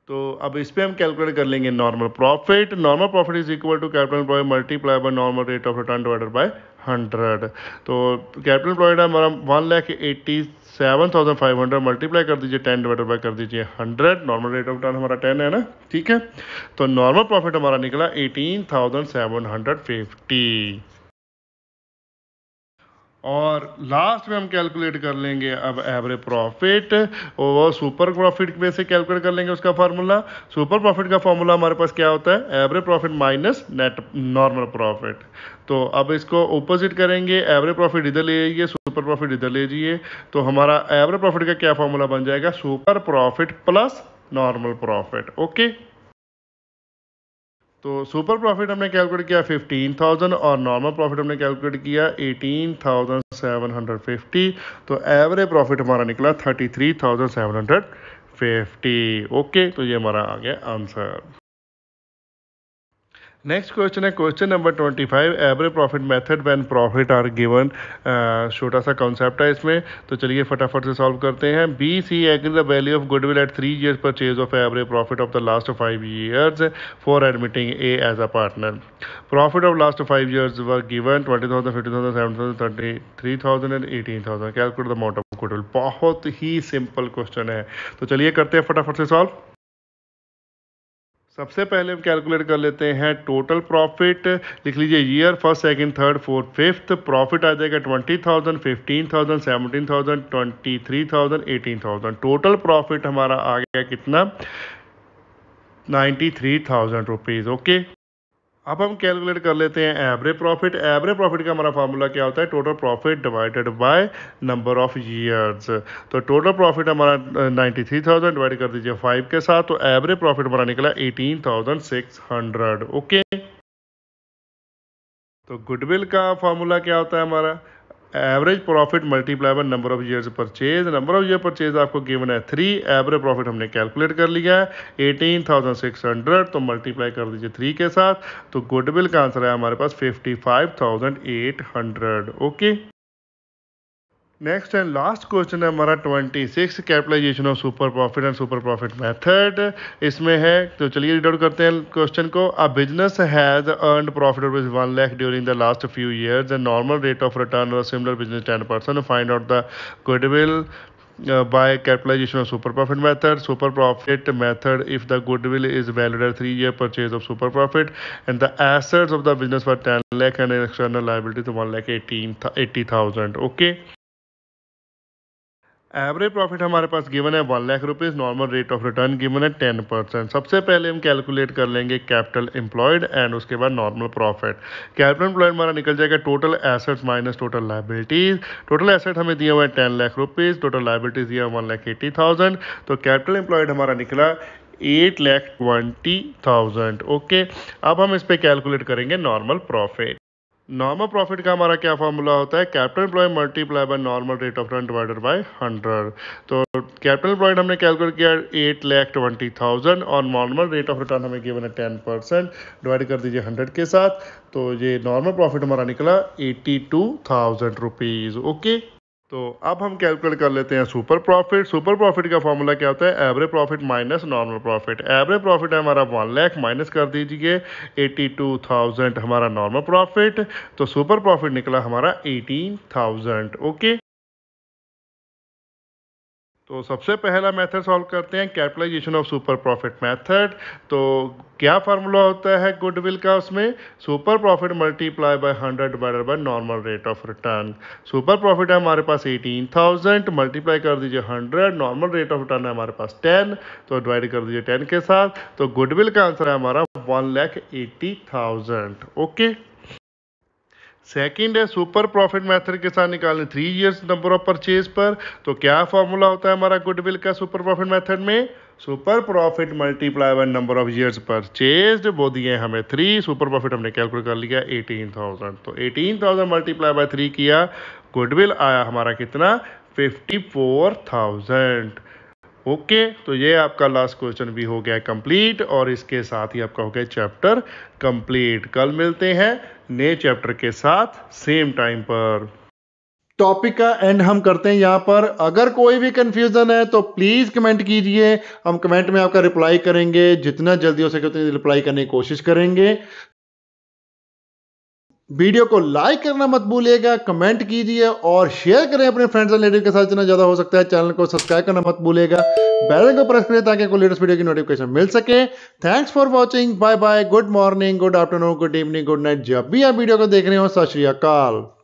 तो अब इस पे हम कैलकुलेट कर लेंगे normal profit. Normal profit is equal to capital employ multiply by normal rate of return divided by 100। तो कैपिटल एम्प्लॉयड हमारा 1,87,500 मल्टीप्लाई कर दीजिए 10 डिवाइडेड बाय कर दीजिए 100। नॉर्मल रेट ऑफ रिटर्न हमारा 10 है ना, ठीक है। तो नॉर्मल प्रॉफिट हमारा निकला 18,750। और लास्ट में हम कैलकुलेट कर लेंगे अब एवरेज प्रॉफिट, और वो सुपर प्रॉफिट में से कैलकुलेट कर लेंगे उसका फार्मूला। सुपर प्रॉफिट का फार्मूला हमारे पास क्या होता है, average profit minus net normal profit. तो अब इसको ऑपोजिट करेंगे, एवरेज प्रॉफिट इधर ले जाइए, सुपर प्रॉफिट इधर ले जाइए, तो हमारा एवरेज प्रॉफिट का क्या फार्मूला बन जाएगा, super profit plus normal profit. Okay, तो सुपर प्रॉफिट हमने कैलकुलेट किया 15,000 और नॉर्मल प्रॉफिट हमने कैलकुलेट किया 18,750। तो एवरेज प्रॉफिट हमारा निकला 33,750। ओके, तो ये हमारा आ गया आंसर। नेक्स्ट क्वेश्चन है question number 25, average profit method when profit are given. छोटा सा कॉन्सेप्ट है इसमें, तो चलिए फटाफट से सॉल्व करते हैं। B C agree the value of goodwill at 3 years purchase of average profit of the last 5 years for admitting a as a partner. Profit of last 5 years were given 20,000, 50,000, 7,000, 33,000 and 18,000। Calculate the amount of goodwill. बहुत ही simple question है, तो चलिए करते हैं फटाफट से solve. सबसे पहले हम कैलकुलेट कर लेते हैं टोटल प्रॉफिट। लिख लीजिए year, first, second, third, fourth, fifth. Profit आ जाएगा 20,000, 15,000, 17,000, 23,000, 18,000। टोटल प्रॉफिट हमारा आ गया कितना, 93,000 रुपीज़। ओके, अब हम कैलकुलेट कर लेते हैं एवरेज प्रॉफिट। एवरेज प्रॉफिट का हमारा फार्मूला क्या होता है? Total profit divided by number of years. तो टोटल प्रॉफिट हमारा 93,000 डिवाइड कर दीजिए 5 के साथ, तो एवरेज प्रॉफिट हमारा निकला 18,600। ओके। तो गुडविल का फार्मूला क्या होता है हमारा? Average profit multiply by number of years purchase. Number of year purchase आपको गिवन है 3, एवरेज प्रॉफिट हमने कैलकुलेट कर लिया है 18,600, तो मल्टीप्लाई कर दीजिए 3 के साथ, तो गुडविल का आंसर है हमारे पास 55,800। Okay. Next and last question है हमारा 26, capitalization of super profit and super profit method इसमें है। तो चलिए रीड आउट करते हैं क्वेश्चन को। A business has earned profit rupees 1 lakh during the last few years and normal rate of return और similar business 10%। Find out the goodwill by capitalization of super profit method. Super profit method, if the goodwill is valued at 3-year purchase of super profit and the assets of the business were 10 lakh and external liabilities 1,80,000. Okay. Average profit हमारे पास given है 1 lakh rupees, normal rate of return given है 10%। सबसे पहले हम calculate कर लेंगे capital employed and उसके बाद नॉर्मल प्रॉफिट। कैपिटल एम्प्लॉयड हमारा निकल जाएगा total assets minus total liabilities. Total asset हमें दिया हुआ है 10 लाख रुपीज़, टोटल लाइबिलिटीज दिया 1,80,000, तो कैपिटल एम्प्लॉयड हमारा निकला 8,20,000। ओके। अब हम इस पर कैलकुलेट करेंगे नॉर्मल प्रॉफिट। नॉर्मल प्रॉफिट का हमारा क्या फॉर्मूला होता है? Capital employ multiply by normal rate of return divided by 100। तो कैपिटल एम्प्लॉयड हमने कैलकुलेट किया 8,20,000 और नॉर्मल रेट ऑफ रिटर्न हमें गिवन है 10%, डिवाइड कर दीजिए 100 के साथ, तो ये नॉर्मल प्रॉफिट हमारा निकला 82,000 रुपीज़। ओके। तो अब हम कैलकुलेट कर लेते हैं सुपर प्रॉफिट। सुपर प्रॉफिट का फॉर्मूला क्या होता है? Average profit minus normal profit. Average profit है हमारा 1 लाख, माइनस कर दीजिए 82,000 हमारा नॉर्मल प्रॉफिट, तो सुपर प्रॉफिट निकला हमारा 18,000। ओके। तो सबसे पहला मेथड सॉल्व करते हैं, capitalisation of super profit method. तो क्या फार्मूला होता है गुडविल का? उसमें super profit multiply by 100 divided by normal rate of return. Super profit है हमारे पास 18,000, मल्टीप्लाई कर दीजिए 100, नॉर्मल रेट ऑफ रिटर्न है हमारे पास 10, तो डिवाइड कर दीजिए 10 के साथ, तो गुडविल का आंसर है हमारा 1,80,000। ओके। सेकंड है सुपर प्रॉफिट मेथड के साथ निकालने 3 इयर्स नंबर ऑफ परचेज पर। तो क्या फॉर्मूला होता है हमारा गुडविल का सुपर प्रॉफिट मेथड में? Super profit multiply by number of years purchase, वो दिए हमें 3, सुपर प्रॉफिट हमने कैलकुलेट कर लिया 18,000, तो 18,000 मल्टीप्लाई बाय 3 किया, गुडविल आया हमारा कितना? 54,000। ओके। तो ये आपका लास्ट क्वेश्चन भी हो गया कंप्लीट और इसके साथ ही आपका हो गया चैप्टर कंप्लीट। कल मिलते हैं नए चैप्टर के साथ सेम टाइम पर। टॉपिक का एंड हम करते हैं यहाँ पर। अगर कोई भी कंफ्यूजन है तो प्लीज कमेंट कीजिए, हम कमेंट में आपका रिप्लाई करेंगे, जितना जल्दी हो सके उतनी रिप्लाई करने की कोशिश करेंगे। वीडियो को लाइक करना मत भूलिएगा, कमेंट कीजिए और शेयर करें अपने फ्रेंड्स और रिलेटिव के साथ जितना ज़्यादा हो सकता है। चैनल को सब्सक्राइब करना मत भूलिएगा, बेल आइकन को प्रेस करें ताकि आपको लेटेस्ट वीडियो की नोटिफिकेशन मिल सके। Thanks for watching, bye bye, good morning, good afternoon, good evening, good night, जब भी आप वीडियो को देख रहे हो। सत श्री अकाल।